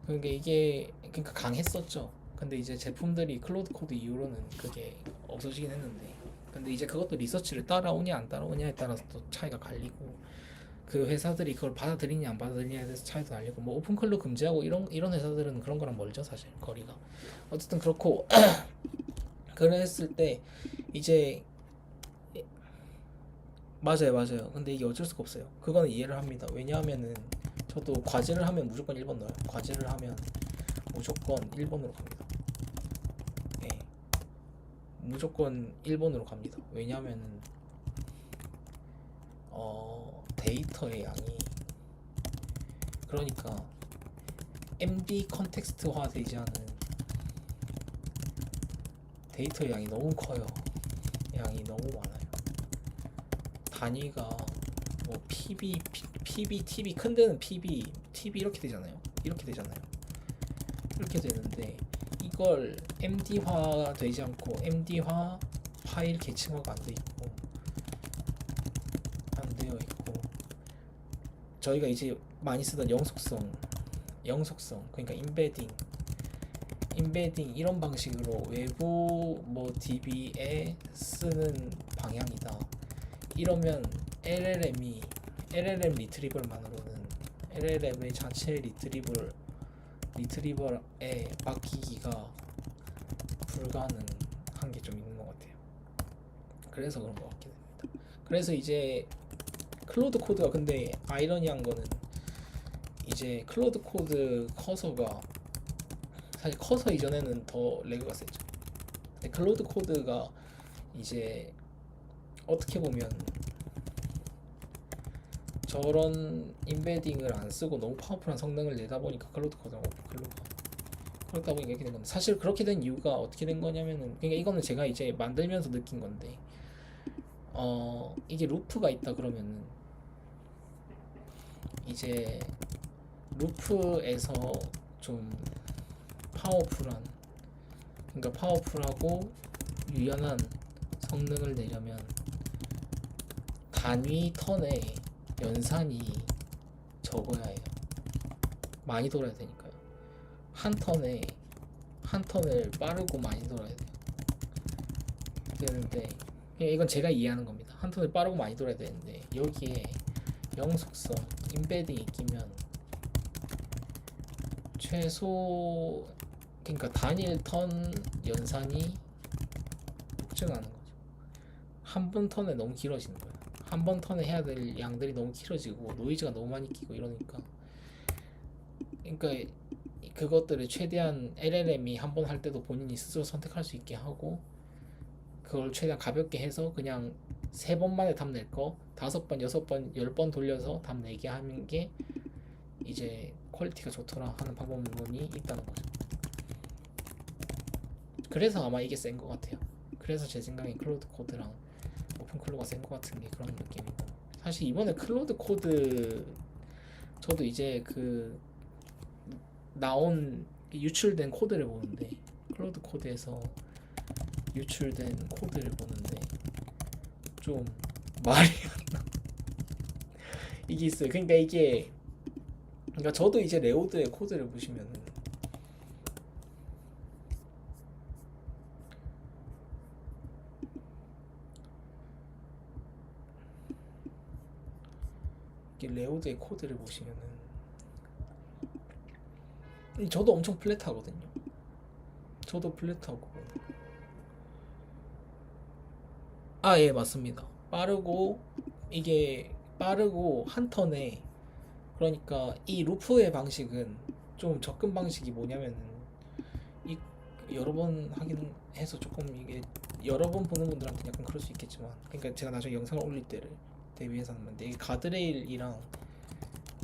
Speaker 1: 그러니까 이게 그러니까 강했었죠. 근데 이제 제품들이 클로드 코드 이후로는 그게 없어지긴 했는데 근데 이제 그것도 리서치를 따라오냐 안 따라오냐에 따라서 또 차이가 갈리고 그 회사들이 그걸 받아들이냐 안 받아들이냐에 대해서 차이도 날리고 뭐 오픈 클로 금지하고 이런 회사들은 그런 거랑 멀죠 사실 거리가 어쨌든 그렇고 그랬을 때 이제 맞아요 근데 이게 어쩔 수가 없어요 그거는 이해를 합니다 왜냐하면은 저도 과제를 하면 무조건 1번 넣어요 과제를 하면 무조건 1번으로 갑니다 예 무조건 1번으로 갑니다 왜냐하면은 데이터의 양이 그러니까 MD 컨텍스트화 되지 않은 데이터의 양이 너무 커요. 양이 너무 많아요. 단위가 뭐 PB, TB 큰 데는 PB, TB 이렇게 되잖아요. 이렇게 되잖아요. 이렇게 되는데 이걸 MD화 되지 않고 MD화 파일 계층화가 안 돼 있고 안 되어 있고 저희가 이제 많이 쓰던 영속성 그러니까 인베딩 이런 방식으로 외부 뭐 DB에 쓰는 방향이다. 이러면 LLM 리트리벌만으로는 LLM의 자체 리트리벌에 맡기기가 불가능한 게 좀 있는 것 같아요. 그래서 그런 것 같긴 합니다. 그래서 이제 클로드 코드가 근데 아이러니한 거는 이제 클로드 코드 커서가 사실 커서 이전에는 더 레그가 셌죠. 근데 클로드 코드가 이제 어떻게 보면 저런 인베딩을 안 쓰고 너무 파워풀한 성능을 내다 보니까 클로드 코드가 오픈클로가 그렇다 보니까 이렇게 된 건데 사실 그렇게 된 이유가 어떻게 된 거냐면은 그러니까 이거는 제가 이제 만들면서 느낀 건데 이게 루프가 있다 그러면은 이제 루프에서 좀 파워풀한 그러니까 파워풀하고 유연한 성능을 내려면 단위 턴의 연산이 적어야 해요. 많이 돌아야 되니까요. 한 턴을 빠르고 많이 돌아야 돼요. 되는데 이건 제가 이해하는 겁니다. 한 턴을 빠르고 많이 돌아야 되는데 여기에 영속성, 인베딩이 끼면 최소 그러니까 단일 턴 연산이 폭증하는 거죠. 한 번 턴에 너무 길어지는 거예요. 한 번 턴에 해야 될 양들이 너무 길어지고 노이즈가 너무 많이 끼고 이러니까 그러니까 그것들을 최대한 LLM이 한 번 할 때도 본인이 스스로 선택할 수 있게 하고 그걸 최대한 가볍게 해서 그냥 3번 만에 답 낼 거 5번, 6번, 10번 돌려서 답 내게 하는 게 이제 퀄리티가 좋더라 하는 방법론이 있다는 거죠. 그래서 아마 이게 센 것 같아요. 그래서 제 생각에 클로드 코드랑 오픈 클로가 센 것 같은 게 그런 느낌이고 사실 이번에 클로드 코드 저도 이제 그 나온 유출된 코드를 보는데 클로드 코드에서 유출된 코드를 보는데 좀 말이 안 나. 이게 있어요. 그러니까 저도 이제 레오드의 코드를 보시면은 레오드의 코드를 보시면은 저도 엄청 플랫하거든요. 저도 플랫하고 예 맞습니다. 이게 빠르고 한 턴에 그러니까 이 루프의 방식은 좀 접근 방식이 뭐냐면은 이 여러 번 하긴 해서 조금 이게 여러 번 보는 분들한테 약간 그럴 수 있겠지만 그러니까 제가 나중에 영상을 올릴 때를 대비해서는 건데 이 가드레일이랑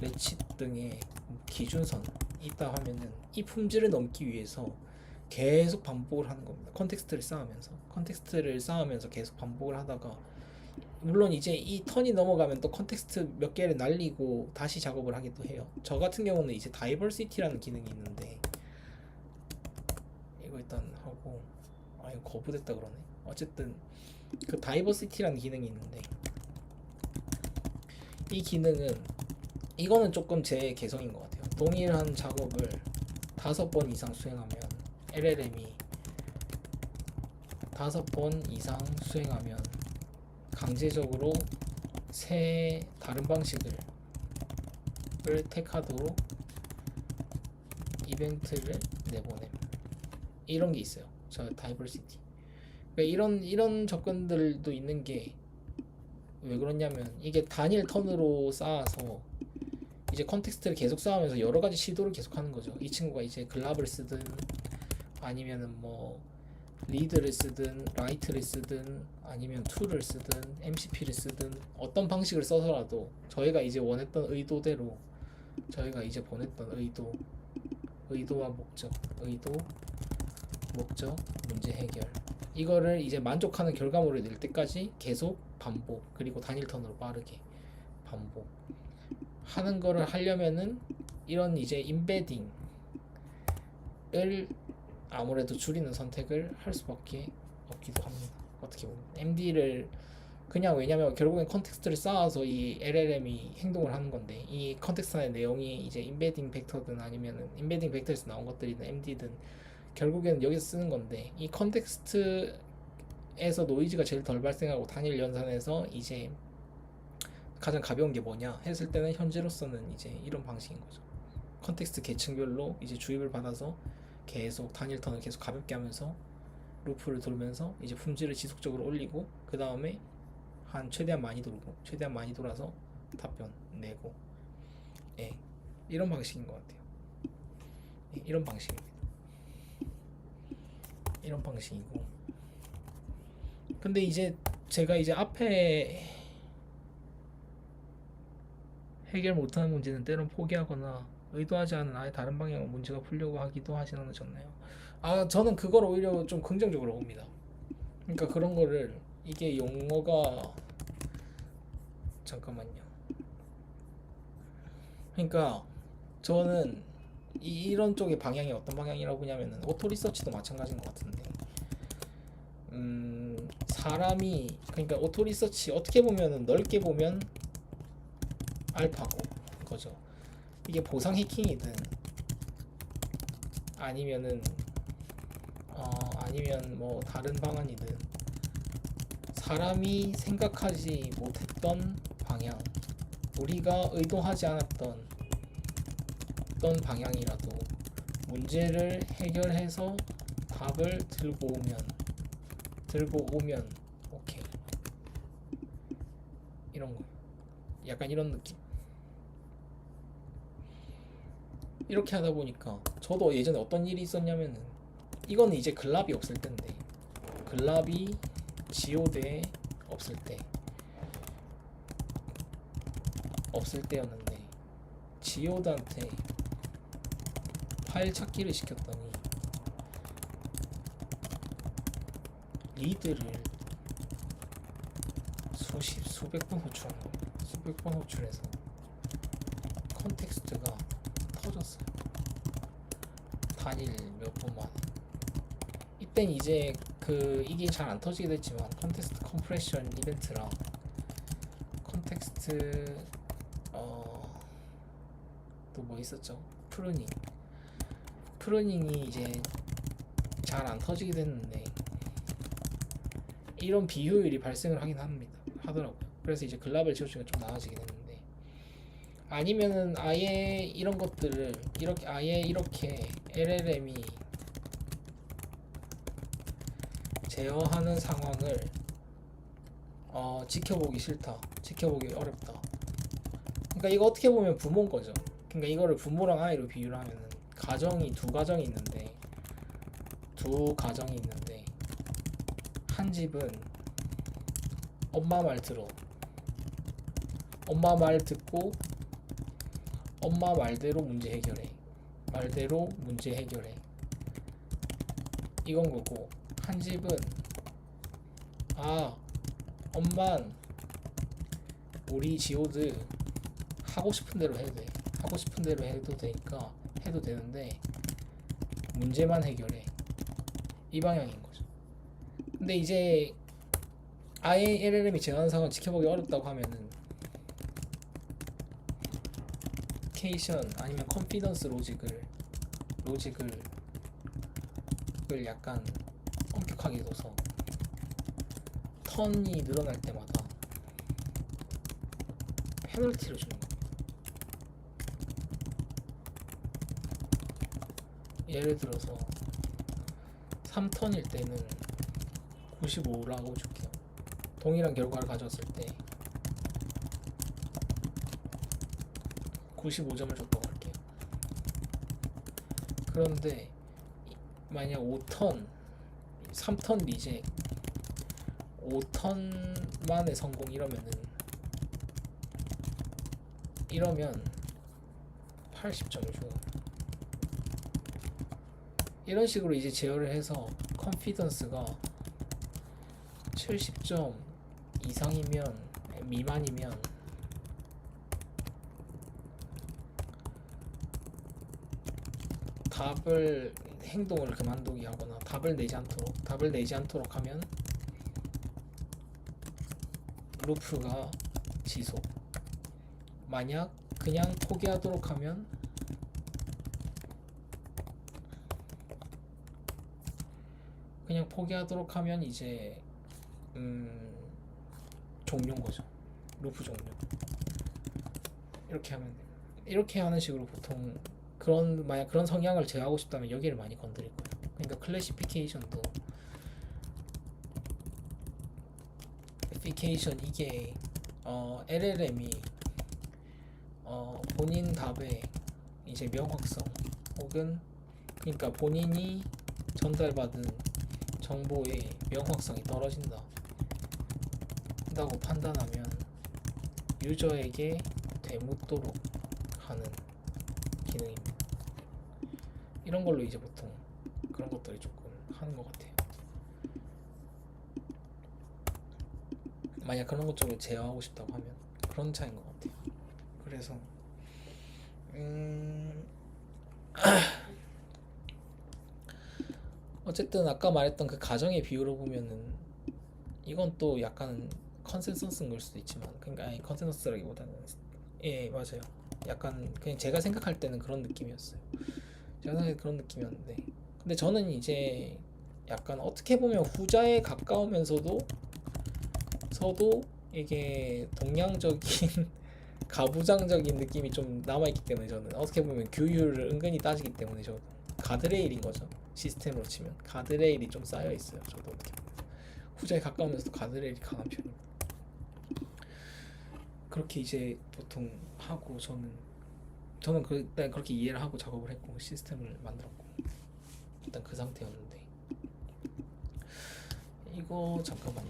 Speaker 1: 레치 등의 기준선 있다 하면은 이 품질을 넘기 위해서 계속 반복을 하는 겁니다. 컨텍스트를 쌓으면서 계속 반복을 하다가, 물론 이제 이 턴이 넘어가면 또 컨텍스트 몇 개를 날리고 다시 작업을 하기도 해요. 저 같은 경우는 이제 다이버시티라는 기능이 있는데, 이거 일단 하고, 이거 거부됐다 그러네. 어쨌든 그 다이버시티라는 기능이 있는데, 이 기능은, 이거는 조금 제 개성인 것 같아요. 동일한 작업을 5번 이상 수행하면 LLM이 5번 이상 수행하면 강제적으로 새 다른 방식을 택하도록 이벤트를 내보냄. 이런 게 있어요. 저 다이버시티. 그러니까 이런 접근들도 있는 게 왜 그러냐면, 이게 단일 턴으로 쌓아서 이제 컨텍스트를 계속 쌓으면서 여러 가지 시도를 계속 하는 거죠. 이 친구가 이제 글랍을 쓰든 아니면은 뭐 리드를 쓰든 라이트를 쓰든 아니면 툴을 쓰든 MCP를 쓰든 어떤 방식을 써서라도 저희가 이제 원했던 의도대로, 저희가 이제 보냈던 의도와 목적, 문제 해결, 이거를 이제 만족하는 결과물을 낼 때까지 계속 반복, 그리고 단일 턴으로 빠르게 반복 하는 거를 하려면은 이런 이제 임베딩을 아무래도 줄이는 선택을 할 수밖에 없기도 합니다. 어떻게 보면 MD를 그냥, 왜냐면 결국엔 컨텍스트를 쌓아서 이 LLM이 행동을 하는 건데, 이 컨텍스트 안의 내용이 이제 임베딩 벡터든 아니면은 임베딩 벡터에서 나온 것들이든 MD든 결국에는 여기서 쓰는 건데, 이 컨텍스트에서 노이즈가 제일 덜 발생하고 단일 연산에서 이제 가장 가벼운 게 뭐냐 했을 때는 현재로서는 이제 이런 방식인 거죠. 컨텍스트 계층별로 이제 주입을 받아서 계속 단일 턴을 계속 가볍게 하면서 루프를 돌면서 이제 품질을 지속적으로 올리고, 그 다음에 한 최대한 많이 돌아서 답변 내고, 예, 이런 방식인 것 같아요. 예, 이런 방식입니다. 이런 방식이고, 근데 이제 제가 이제 앞에 해결 못하는 문제는 때론 포기하거나 의도하지 않은 아예 다른 방향으로 문제가 풀려고 하기도 하진 않으셨나요? 저는 그걸 오히려 좀 긍정적으로 봅니다. 그러니까 그런 거를, 이게 용어가, 잠깐만요. 그러니까 저는 이런 쪽의 방향이 어떤 방향이라고 보냐면은 오토 리서치도 마찬가지인 것 같은데, 사람이, 그러니까 오토 리서치 어떻게 보면은 넓게 보면 알파고 거죠. 이게 보상 해킹이든 아니면은 아니면 뭐 다른 방안이든, 사람이 생각하지 못했던 방향, 우리가 의도하지 않았던 어떤 방향이라도 문제를 해결해서 답을 들고 오면 오케이, 이런 거, 약간 이런 느낌. 이렇게 하다 보니까 저도 예전에 어떤 일이 있었냐면은, 이거는 이제 글랍이 없을 때인데, 글랍이 지오대에 없을 때였는데, 지오드한테 파일 찾기를 시켰더니 리드를 수백 번 호출해서 컨텍스트가 터졌어요. 단일 몇 번만. 이땐 이제 이게 잘 안 터지게 됐지만, 컨텍스트 컴프레션 이벤트랑 컨텍스트 또 뭐 있었죠? 프루닝이 이제 잘 안 터지게 됐는데, 이런 비효율이 발생을 하더라고요. 그래서 이제 글랍을 지워주기가 좀 나아지긴 했는데, 아니면은 아예 이런 것들을 이렇게 LLM이 제어하는 상황을 지켜보기 어렵다. 그러니까 이거 어떻게 보면 부모인 거죠. 그러니까 이거를 부모랑 아이로 비유를 하면은, 두 가정이 있는데 한 집은 엄마 말 들어, 엄마 말 듣고 엄마 말대로 문제 해결해. 이건 거고, 한 집은 엄만 우리 지오드 하고 싶은 대로 해도 돼. 하고 싶은 대로 해도 되니까 해도 되는데 문제만 해결해. 이 방향인 거죠. 근데 이제 아예 LLM이 제한사항을 지켜보기 어렵다고 하면은 케이션 아니면 컨피던스 로직을 약간 엄격하게 둬서 턴이 늘어날 때마다 페널티를 주는 거예요. 예를 들어서 3턴일 때는 95라고 줄게요. 동일한 결과를 가져왔을 때 95점을 줬다고 할게요. 그런데 만약 5턴 3턴 리젝 5턴 만에 성공 이러면 80점을 줘. 이런 식으로 이제 제어를 해서 컨피던스가 70점 이상이면 미만이면 행동을 그만두기 하거나 답을 내지 않도록 하면 루프가 지속. 만약 그냥 포기하도록 하면 이제 종료인 거죠. 루프 종료. 이렇게 하는 식으로 보통 만약 그런 성향을 제어하고 싶다면 여기를 많이 건드릴 거예요. 그러니까 클래시피케이션도 이게 LLM이 본인 답의 이제 명확성 혹은 그러니까 본인이 전달받은 정보의 명확성이 떨어진다고 판단하면 유저에게 되묻도록 하는 기능입니다. 이런 걸로 이제 보통 그런 것들이 조금 하는 것 같아요. 만약 그런 것 쪽을 제어하고 싶다고 하면 그런 차이인 것 같아요. 그래서 어쨌든 아까 말했던 그 가정의 비유로 보면은 이건 또 약간 컨센서스인 걸 수도 있지만, 그러니까 아니 컨센서스라기보다는 맞아요. 약간 그냥 제가 생각할 때는 그런 느낌이었어요. 근데 저는 이제 약간 어떻게 보면 후자에 가까우면서도 이게 동양적인 가부장적인 느낌이 좀 남아있기 때문에, 저는 어떻게 보면 규율을 은근히 따지기 때문에 저도 가드레일인 거죠. 시스템으로 치면 가드레일이 좀 쌓여 있어요. 저도 어떻게 보면 후자에 가까우면서도 가드레일이 강한 편입니다. 그렇게 이제 보통 하고 저는 일단 그렇게 이해를 하고 작업을 했고 시스템을 만들었고 일단 그 상태였는데, 이거 잠깐만요.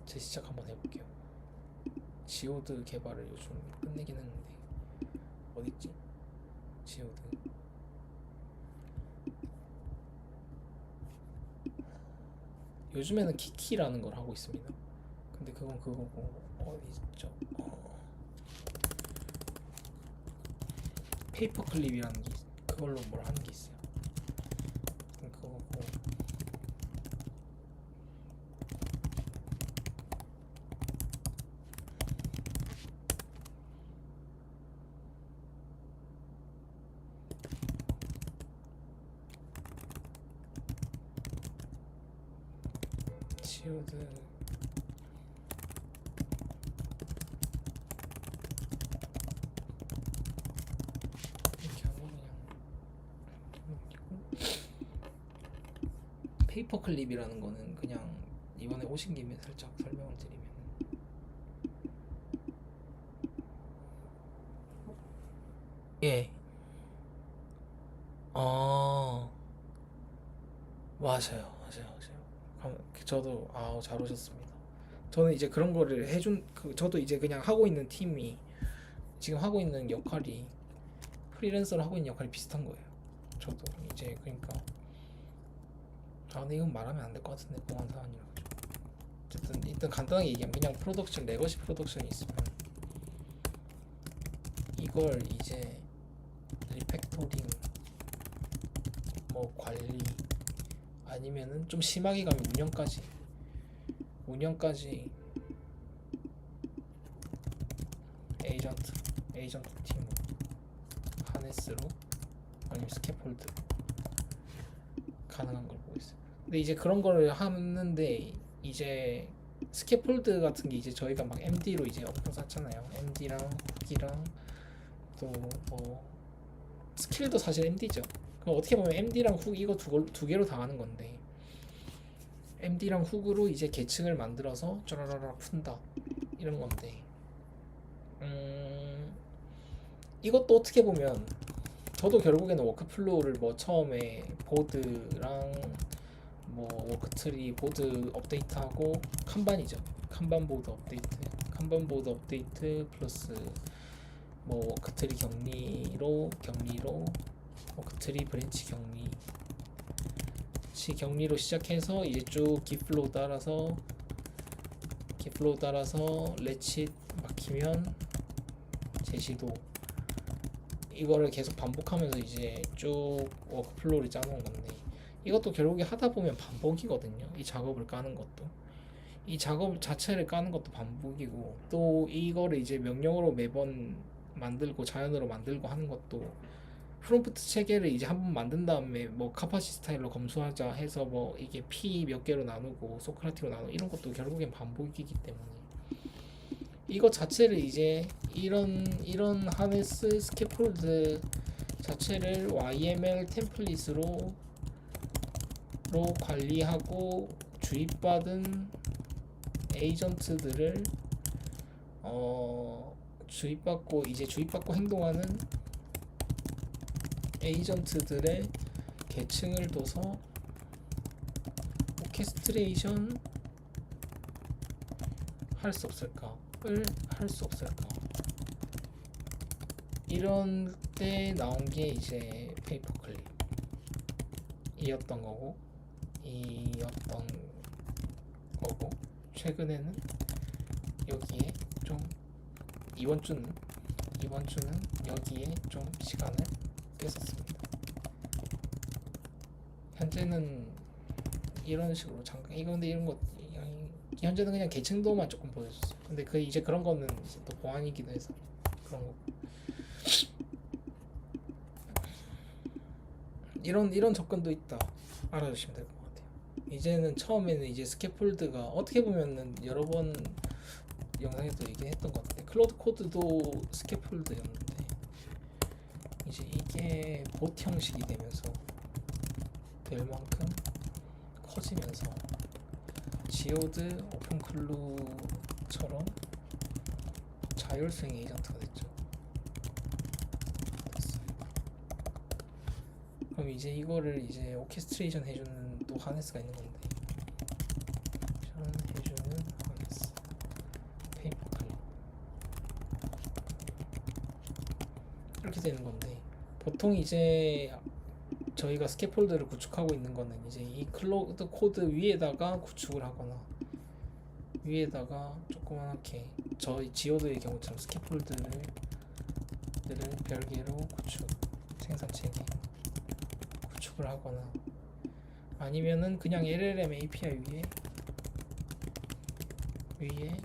Speaker 1: 재시작 한번 해볼게요. 지오드 개발을 요즘 끝내긴 했는데 어딨지? 지오드 요즘에는 키키라는 걸 하고 있습니다. 근데 그건 그거고 어디있죠? 페이퍼 클립이라는 게 그걸로 뭘 하는 게 있어요. 그거고 지오드 페이퍼 클립이라는 거는 그냥 이번에 오신 김에 살짝 설명을 드리면, 맞아요. 저도 잘 오셨습니다. 저는 이제 그런 거를 저도 이제 그냥 지금 하고 있는 역할이 프리랜서로 하고 있는 역할이 비슷한 거예요. 저도 이제 그러니까 아 근데 이건 말하면 안 될 것 같은데 공안 사안이라고. 어쨌든 일단 간단하게 얘기하면 그냥 프로덕션 레거시 프로덕션이 있으면 이걸 이제 리팩토링 뭐 관리 아니면은 좀 심하게 가면 운영까지 에이전트 팀 하네스로 아니면 스캐폴드 가능한 걸 보고 있어요. 근데 이제 그런 거를 하는데 이제 스캐폴드 같은 게 이제 저희가 막 MD로 이제 엄청 쌌잖아요. MD랑 훅이랑 또 뭐 스킬도 사실 MD죠. 그럼 어떻게 보면 MD랑 훅 이거 두 개로 다 하는 건데 MD랑 훅으로 이제 계층을 만들어서 쩌라라라 푼다 이런 건데 이것도 어떻게 보면 저도 결국에는 워크플로우를 뭐 처음에 보드랑 뭐 워크트리 보드 업데이트하고 칸반이죠. 칸반 보드 업데이트 플러스 뭐 워크트리 격리로 워크트리 브랜치 격리로 시작해서 이제 쭉 기플로우 따라서 레칫 막히면 제시도 이거를 계속 반복하면서 이제 쭉 워크플로우를 짜놓은 건데 이것도 결국에 하다 보면 반복이거든요. 이 작업을 까는 것도 이 작업 자체를 까는 것도 반복이고 또 이거를 이제 명령어로 매번 만들고 자연으로 만들고 하는 것도 프롬프트 체계를 이제 한번 만든 다음에 뭐 카파시 스타일로 검수하자 해서 뭐 이게 P 몇 개로 나누고 소크라티로 나누고 이런 것도 결국엔 반복이기 때문에 이거 자체를 이제 이런 하네스 스캐폴드 자체를 YML 템플릿으로 관리하고 주입받은 에이전트들을 주입받고 행동하는 에이전트들의 계층을 둬서 오케스트레이션 할 수 없을까? 이런 때 나온 게 이제 페이퍼 클립이었던 거고 최근에는 여기에 좀 이번 주는 여기에 좀 시간을 뺐었습니다. 현재는 이런 식으로 잠깐 근데 이런 거 현재는 그냥 계층도만 조금 보여줬어요. 근데 이제 그런 거는 이제 또 보안이기도 해서 그런 거 이런 접근도 있다 알아주시면 될 것 같아요. 이제는 처음에는 이제 스캐폴드가 어떻게 보면은 여러 번 영상에도 얘기했던 것 같은데 클로드 코드도 스캐폴드였는데 이제 이게 봇 형식이 되면서 될 만큼 커지면서 지오드 오픈클루처럼 자율수행 에이전트가 됐죠. 그럼 이제 이거를 이제 오케스트레이션 해주는 또 하네스가 있는 건데 해주는 하네스 페이퍼 클립 이렇게 되는 건데 보통 이제 저희가 스캐폴드를 구축하고 있는 거는 이제 이 클로드 코드 위에다가 구축을 하거나 위에다가 조그맣게 저희 지오드의 경우처럼 스캐폴드를 별개로 생산 체계 구축을 하거나 아니면은 그냥 LLM API 위에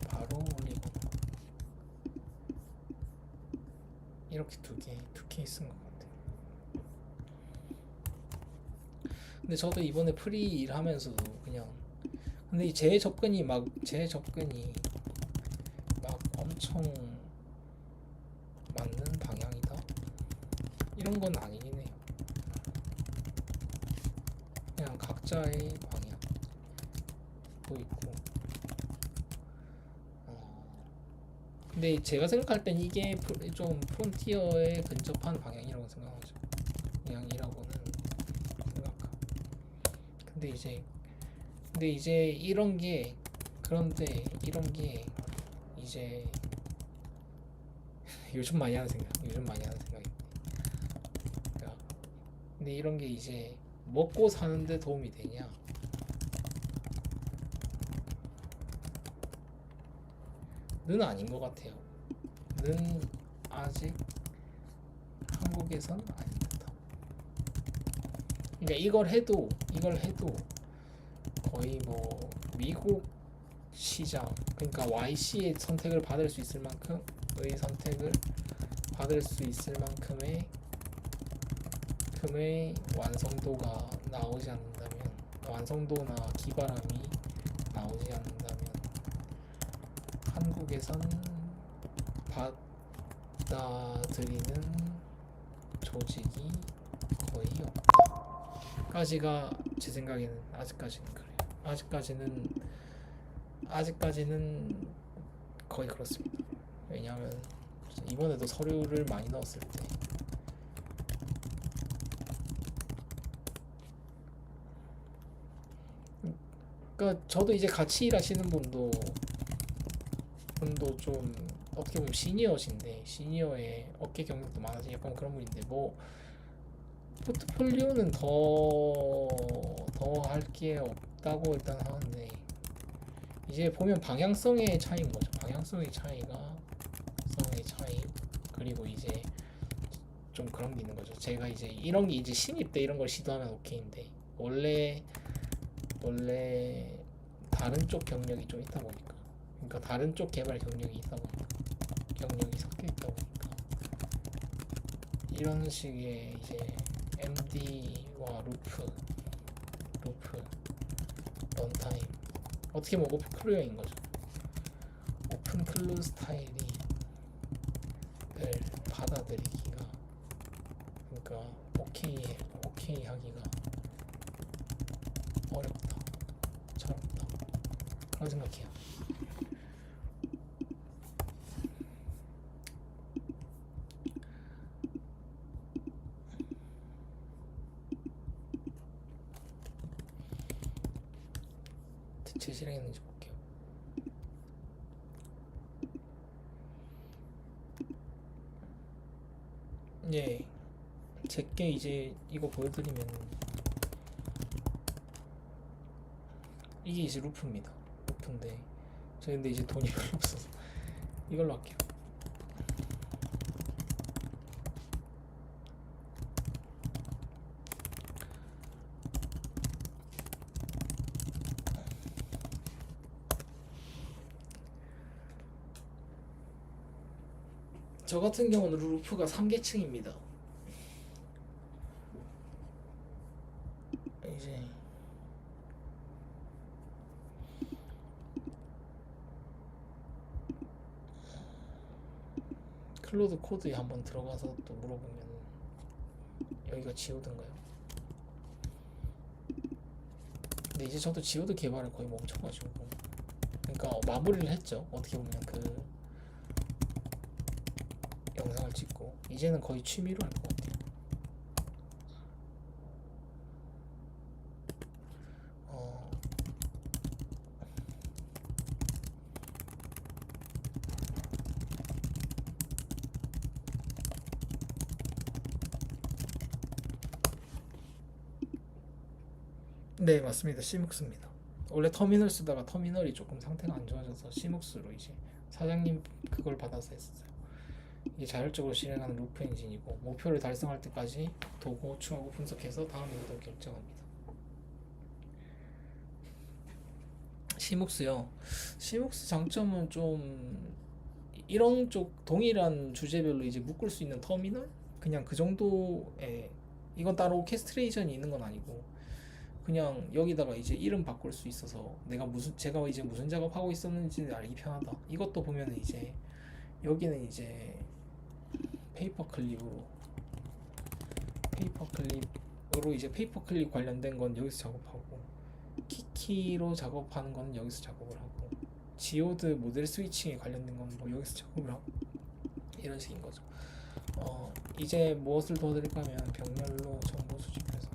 Speaker 1: 바로 올리거나 이렇게 두 케이스인 것 같아요. 근데 저도 이번에 프리 일하면서도 그냥 근데 제 접근이 막 엄청 맞는 방향이다 이런 건 아니긴 해요. 그냥 각자의 방향도 있고 근데 제가 생각할 땐 이게 좀 프론티어에 근접한 방향이라고 생각하죠. 방향이라고는 생각하고 근데 이제 이런 게 이제 요즘 많이 하는 생각입니다. 근데 이런 게 이제 먹고 사는데 도움이 되냐? 는 아닌 것 같아요. 는 아직 한국에선 아닙니다. 그러니까 이걸 해도 거의 뭐 미국 시장, 그러니까 YC의 선택을 받을 수 있을 만큼의 선택을 받을 수 있을 만큼의 완성도가 나오지 않는다면, 완성도나 기바람이 나오지 않는다면 한국에선 받아들이는 조직이 거의 없다 까지가 제 생각에는 아직까지는 그래요. 아직까지는 거의 그렇습니다. 왜냐하면 이번에도 서류를 많이 넣었을 때 그러니까 저도 이제 같이 일하시는 분도 좀 어떻게 보면 시니어신데, 시니어의 어깨 경력도 많아서 약간 그런 분인데, 뭐 포트폴리오는 더 할 게 없다고 일단 하는데, 이제 보면 방향성의 차이인 거죠. 방향성의 차이, 그리고 이제 좀 그런 게 있는 거죠. 제가 이제 이런 게 이제 신입 때 이런 걸 시도하면 오케이인데, 원래 다른 쪽 경력이 좀 있다 보니까, 그러니까 다른 쪽 개발 경력이 섞여 있다 보니까 이런 식의 이제 MD와 루프, 런타임, 어떻게 보면 오픈 클리어인 거죠. 오픈 클루 스타일을 받아들이기가, 그러니까 오케이 하기가 어렵다, 차렵다 그런 생각해요. 대체 실행했는지 볼게요. 예, 제게 이제 이거 보여드리면 이게 이제 루프입니다. 루프인데 저 근데 이제 돈이 별로 없어서 이걸로 할게요. 저 같은 경우는 루프가 3계층입니다. 이제 클로드 코드에 한번 들어가서 또 물어보면 여기가 지오드인가요? 근데 이제 저도 지오드 개발을 거의 멈춰가지고, 그러니까 마무리를 했죠. 어떻게 보면 그 영상을 찍고 이제는 거의 취미로 할 것 같아요. 네, 맞습니다. 시묵스입니다. 원래 터미널 쓰다가 터미널이 조금 상태가 안 좋아져서 시묵스로 이제 사장님 그걸 받아서 했어요. 이게 자율적으로 실행하는 루프 엔진이고, 목표를 달성할 때까지 도구 추가하고 분석해서 다음 행동 결정합니다. 시묵스요. 시묵스 장점은 좀 이런 쪽 동일한 주제별로 이제 묶을 수 있는 터미널? 그냥 그 정도에, 이건 따로 오케스트레이션이 있는 건 아니고 그냥 여기다가 이제 이름 바꿀 수 있어서 제가 이제 무슨 작업하고 있었는지를 알기 편하다. 이것도 보면은 이제 여기는 이제 페이퍼 클립으로 이제 페이퍼 클립 관련된 건 여기서 작업하고, 키키로 작업하는 건 여기서 작업을 하고, 지오드 모델 스위칭에 관련된 건 뭐 여기서 작업을 하고, 이런 식인 거죠. 이제 무엇을 도와드릴까 하면 병렬로 정보 수집해서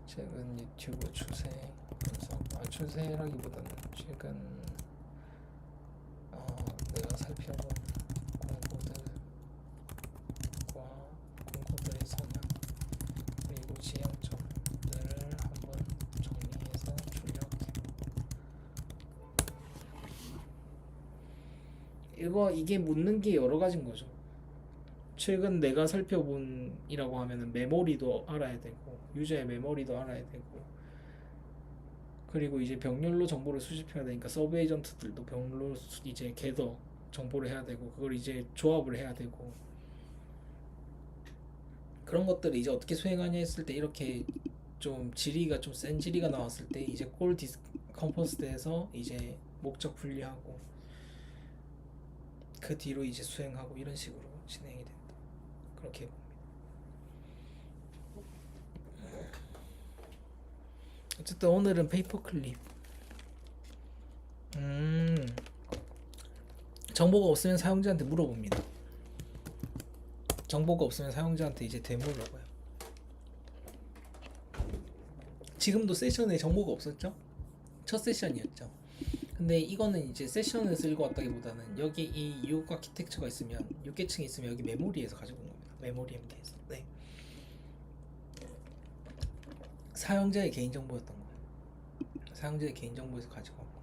Speaker 1: 최근 유튜브 추세 분석, 추세라기보다는 최근 내가 살펴본 공부들 지향점들을 한번 정리해서 출력해. 이게 묻는 게 여러 가지인 거죠. 최근 내가 살펴본 이라고 하면은 메모리도 알아야 되고 유저의 메모리도 알아야 되고 그리고 이제 병렬로 정보를 수집해야 되니까 서브 에이전트들도 병렬로 이제 겟더 정보를 해야 되고 그걸 이제 조합을 해야 되고 그런 것들을 이제 어떻게 수행하냐 했을 때 이렇게 좀 지리가 좀 센 지리가 나왔을 때 이제 콜 디스컴포스트에서 이제 목적 분리하고 그 뒤로 이제 수행하고 이런 식으로 진행이 된다. 그렇게 봅니다. 어쨌든 오늘은 페이퍼 클립. 정보가 없으면 사용자한테 물어봅니다. 정보가 없으면 사용자한테 이제 되물어봐요. 지금도 세션에 정보가 없었죠? 첫 세션이었죠. 근데 이거는 이제 세션을 쓸고 왔다기보다는 여기 이 유혹 아키텍처가 있으면 6계층이 있으면 여기 메모리에서 가지고 온 겁니다. 메모리 엠드에서. 네. 사용자의 개인정보였던 거예요. 사용자의 개인정보에서 가지고 왔고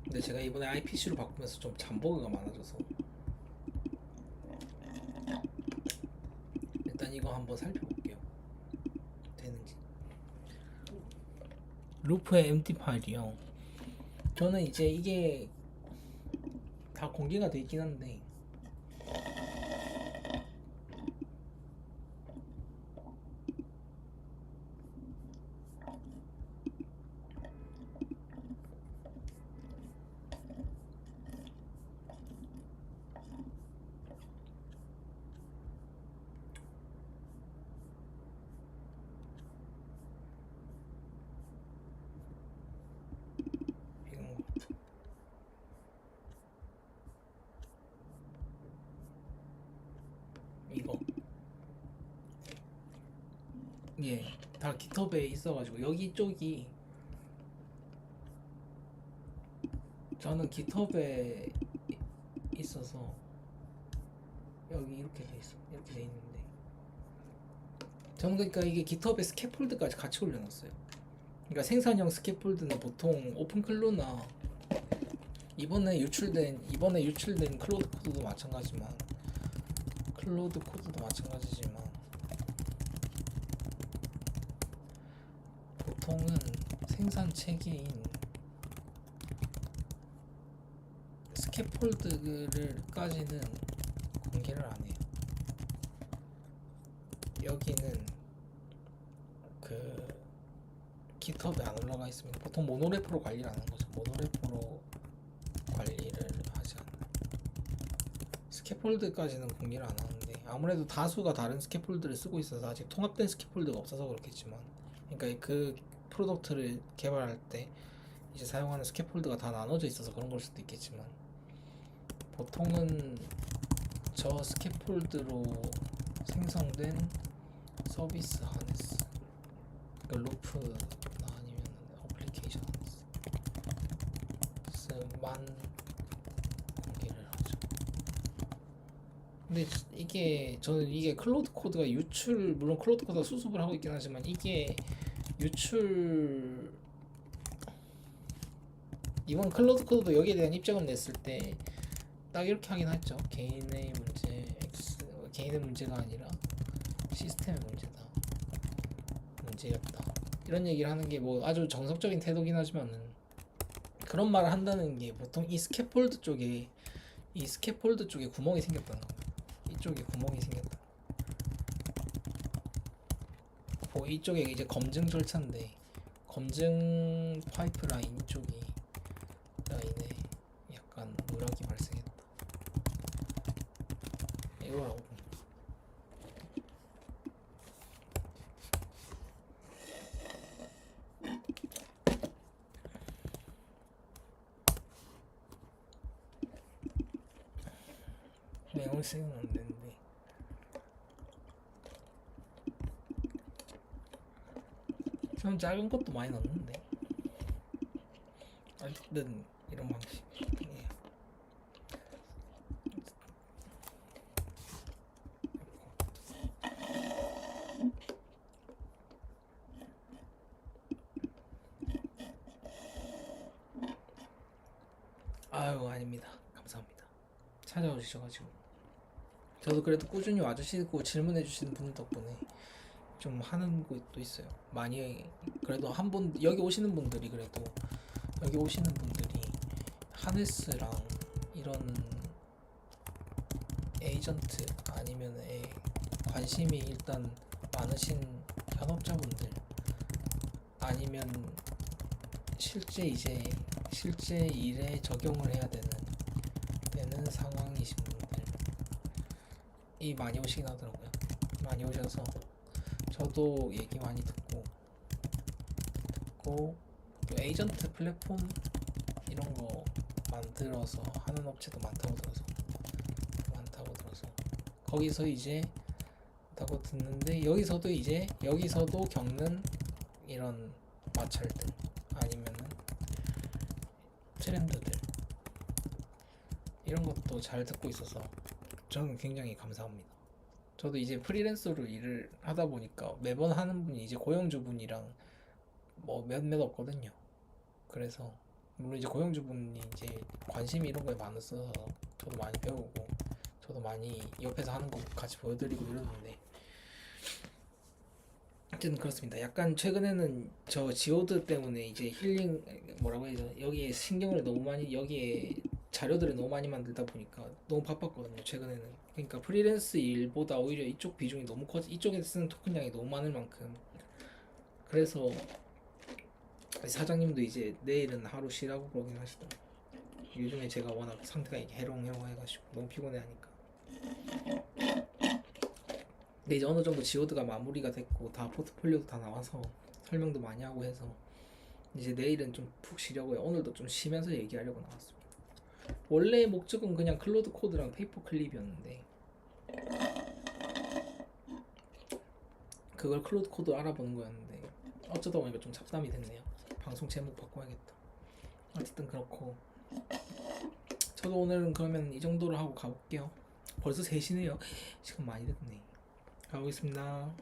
Speaker 1: 근데 제가 이번에 IPC로 바꾸면서 좀 잠버그가 많아져서 일단 이거 한번 살펴볼게요. 되는지. 루프의 empty 파일이요. 저는 이제 이게 다 공개가 돼 있긴 한데 이거 예, 다 깃허브에 있어가지고 여기 쪽이 저는 깃허브에 있어서 여기 이렇게 돼 있어. 이렇게 돼 있는데 저는 그러니까 이게 깃허브에 스캐폴드까지 같이 올려놨어요. 그러니까 생산형 스캐폴드는 보통 오픈클로나 이번에 유출된 클로드 코드도 마찬가지지만 보통은 생산 체계인 스캐폴드를까지는 공개를 안 해요. 여기는 그 깃허브에 안 올라가 있으면 보통 모노레포로 관리를 안 하는 거죠. 모노레포로 관리를 하지 않아요. 스캐폴드까지는 공개를 안 하는데 아무래도 다수가 다른 스캐폴드를 쓰고 있어서 아직 통합된 스캐폴드가 없어서 그렇겠지만 그러니까 그 프로덕트를 개발할 때 이제 사용하는 스캐폴드가 다 나눠져 있어서 그런 걸 수도 있겠지만 보통은 저 스캐폴드로 생성된 서비스 하네스 그러니까 루프나 아니면 어플리케이션 하네스만 공개를 하죠. 근데 저는 이게 클로드 코드가 물론 클로드 코드가 수습을 하고 있긴 하지만 이게 이번 클로드 코드도 여기에 대한 입장을 냈을 때 딱 이렇게 하긴 했죠. 개인의 문제가 아니라 시스템의 문제였다. 이런 얘기를 하는 게 뭐 아주 정석적인 태도긴 하지만은 그런 말을 한다는 게 보통 이 스캐폴드 쪽에 구멍이 생겼다는 거예요. 이쪽에 구멍이 생겼다. 이쪽에 이제 검증 절차인데 검증 파이프라인 쪽이 라인에 약간 누락이 발생했다. 이거라고 봅니다. 매월세는 안 되는데 좀 작은 것도 많이 넣는데 어쨌든 이런 방식이에요. 아유 아닙니다. 감사합니다. 찾아와 주셔가지고 저도 그래도 꾸준히 와주시고 질문해 주시는 분들 덕분에 좀 하는 것도 있어요. 많이 그래도 한 분 여기 오시는 분들이 그래도 여기 오시는 분들이 하네스랑 이런 에이전트 아니면 관심이 일단 많으신 현업자분들 아니면 실제 일에 적용을 해야 되는 상황이신 분들이 많이 오시긴 하더라고요. 많이 오셔서 저도 얘기 많이 듣고 또 에이전트 플랫폼 이런 거 만들어서 하는 업체도 많다고 들어서 거기서 이제 다고 듣는데 여기서도 겪는 이런 마찰들 아니면은 트렌드들 이런 것도 잘 듣고 있어서 저는 굉장히 감사합니다. 저도 이제 프리랜서로 일을 하다 보니까 매번 하는 분이 이제 고용주분이랑 뭐 몇몇 없거든요. 그래서 물론 이제 고용주분이 이제 관심이 이런 거에 많아서 저도 많이 배우고 저도 많이 옆에서 하는 거 같이 보여드리고 이러는데 어쨌든 그렇습니다. 약간 최근에는 저 지오드 때문에 이제 힐링 뭐라고 해야죠? 여기에 신경을 너무 많이 여기에 자료들을 너무 많이 만들다 보니까 너무 바빴거든요. 최근에는 그러니까 프리랜스 일보다 오히려 이쪽 비중이 너무 커 이쪽에 쓰는 토큰량이 너무 많을 만큼 그래서 사장님도 이제 내일은 하루 쉬라고 그러긴 하시더라고요. 요즘에 제가 워낙 상태가 해롱해롱 해가지고 너무 피곤해하니까. 근데 이제 어느 정도 지오드가 마무리가 됐고 다 포트폴리오도 다 나와서 설명도 많이 하고 해서 이제 내일은 좀 푹 쉬려고요. 오늘도 좀 쉬면서 얘기하려고 나왔습니다. 원래 목적은 그냥 클로드 코드랑 페이퍼 클립이었는데 그걸 클로드 코드 알아보는 거였는데 어쩌다 보니까 좀 잡담이 됐네요. 방송 제목 바꿔야겠다. 어쨌든 그렇고 저도 오늘은 그러면 이 정도로 하고 가볼게요. 벌써 3시네요. 시간 많이 됐네. 가보겠습니다.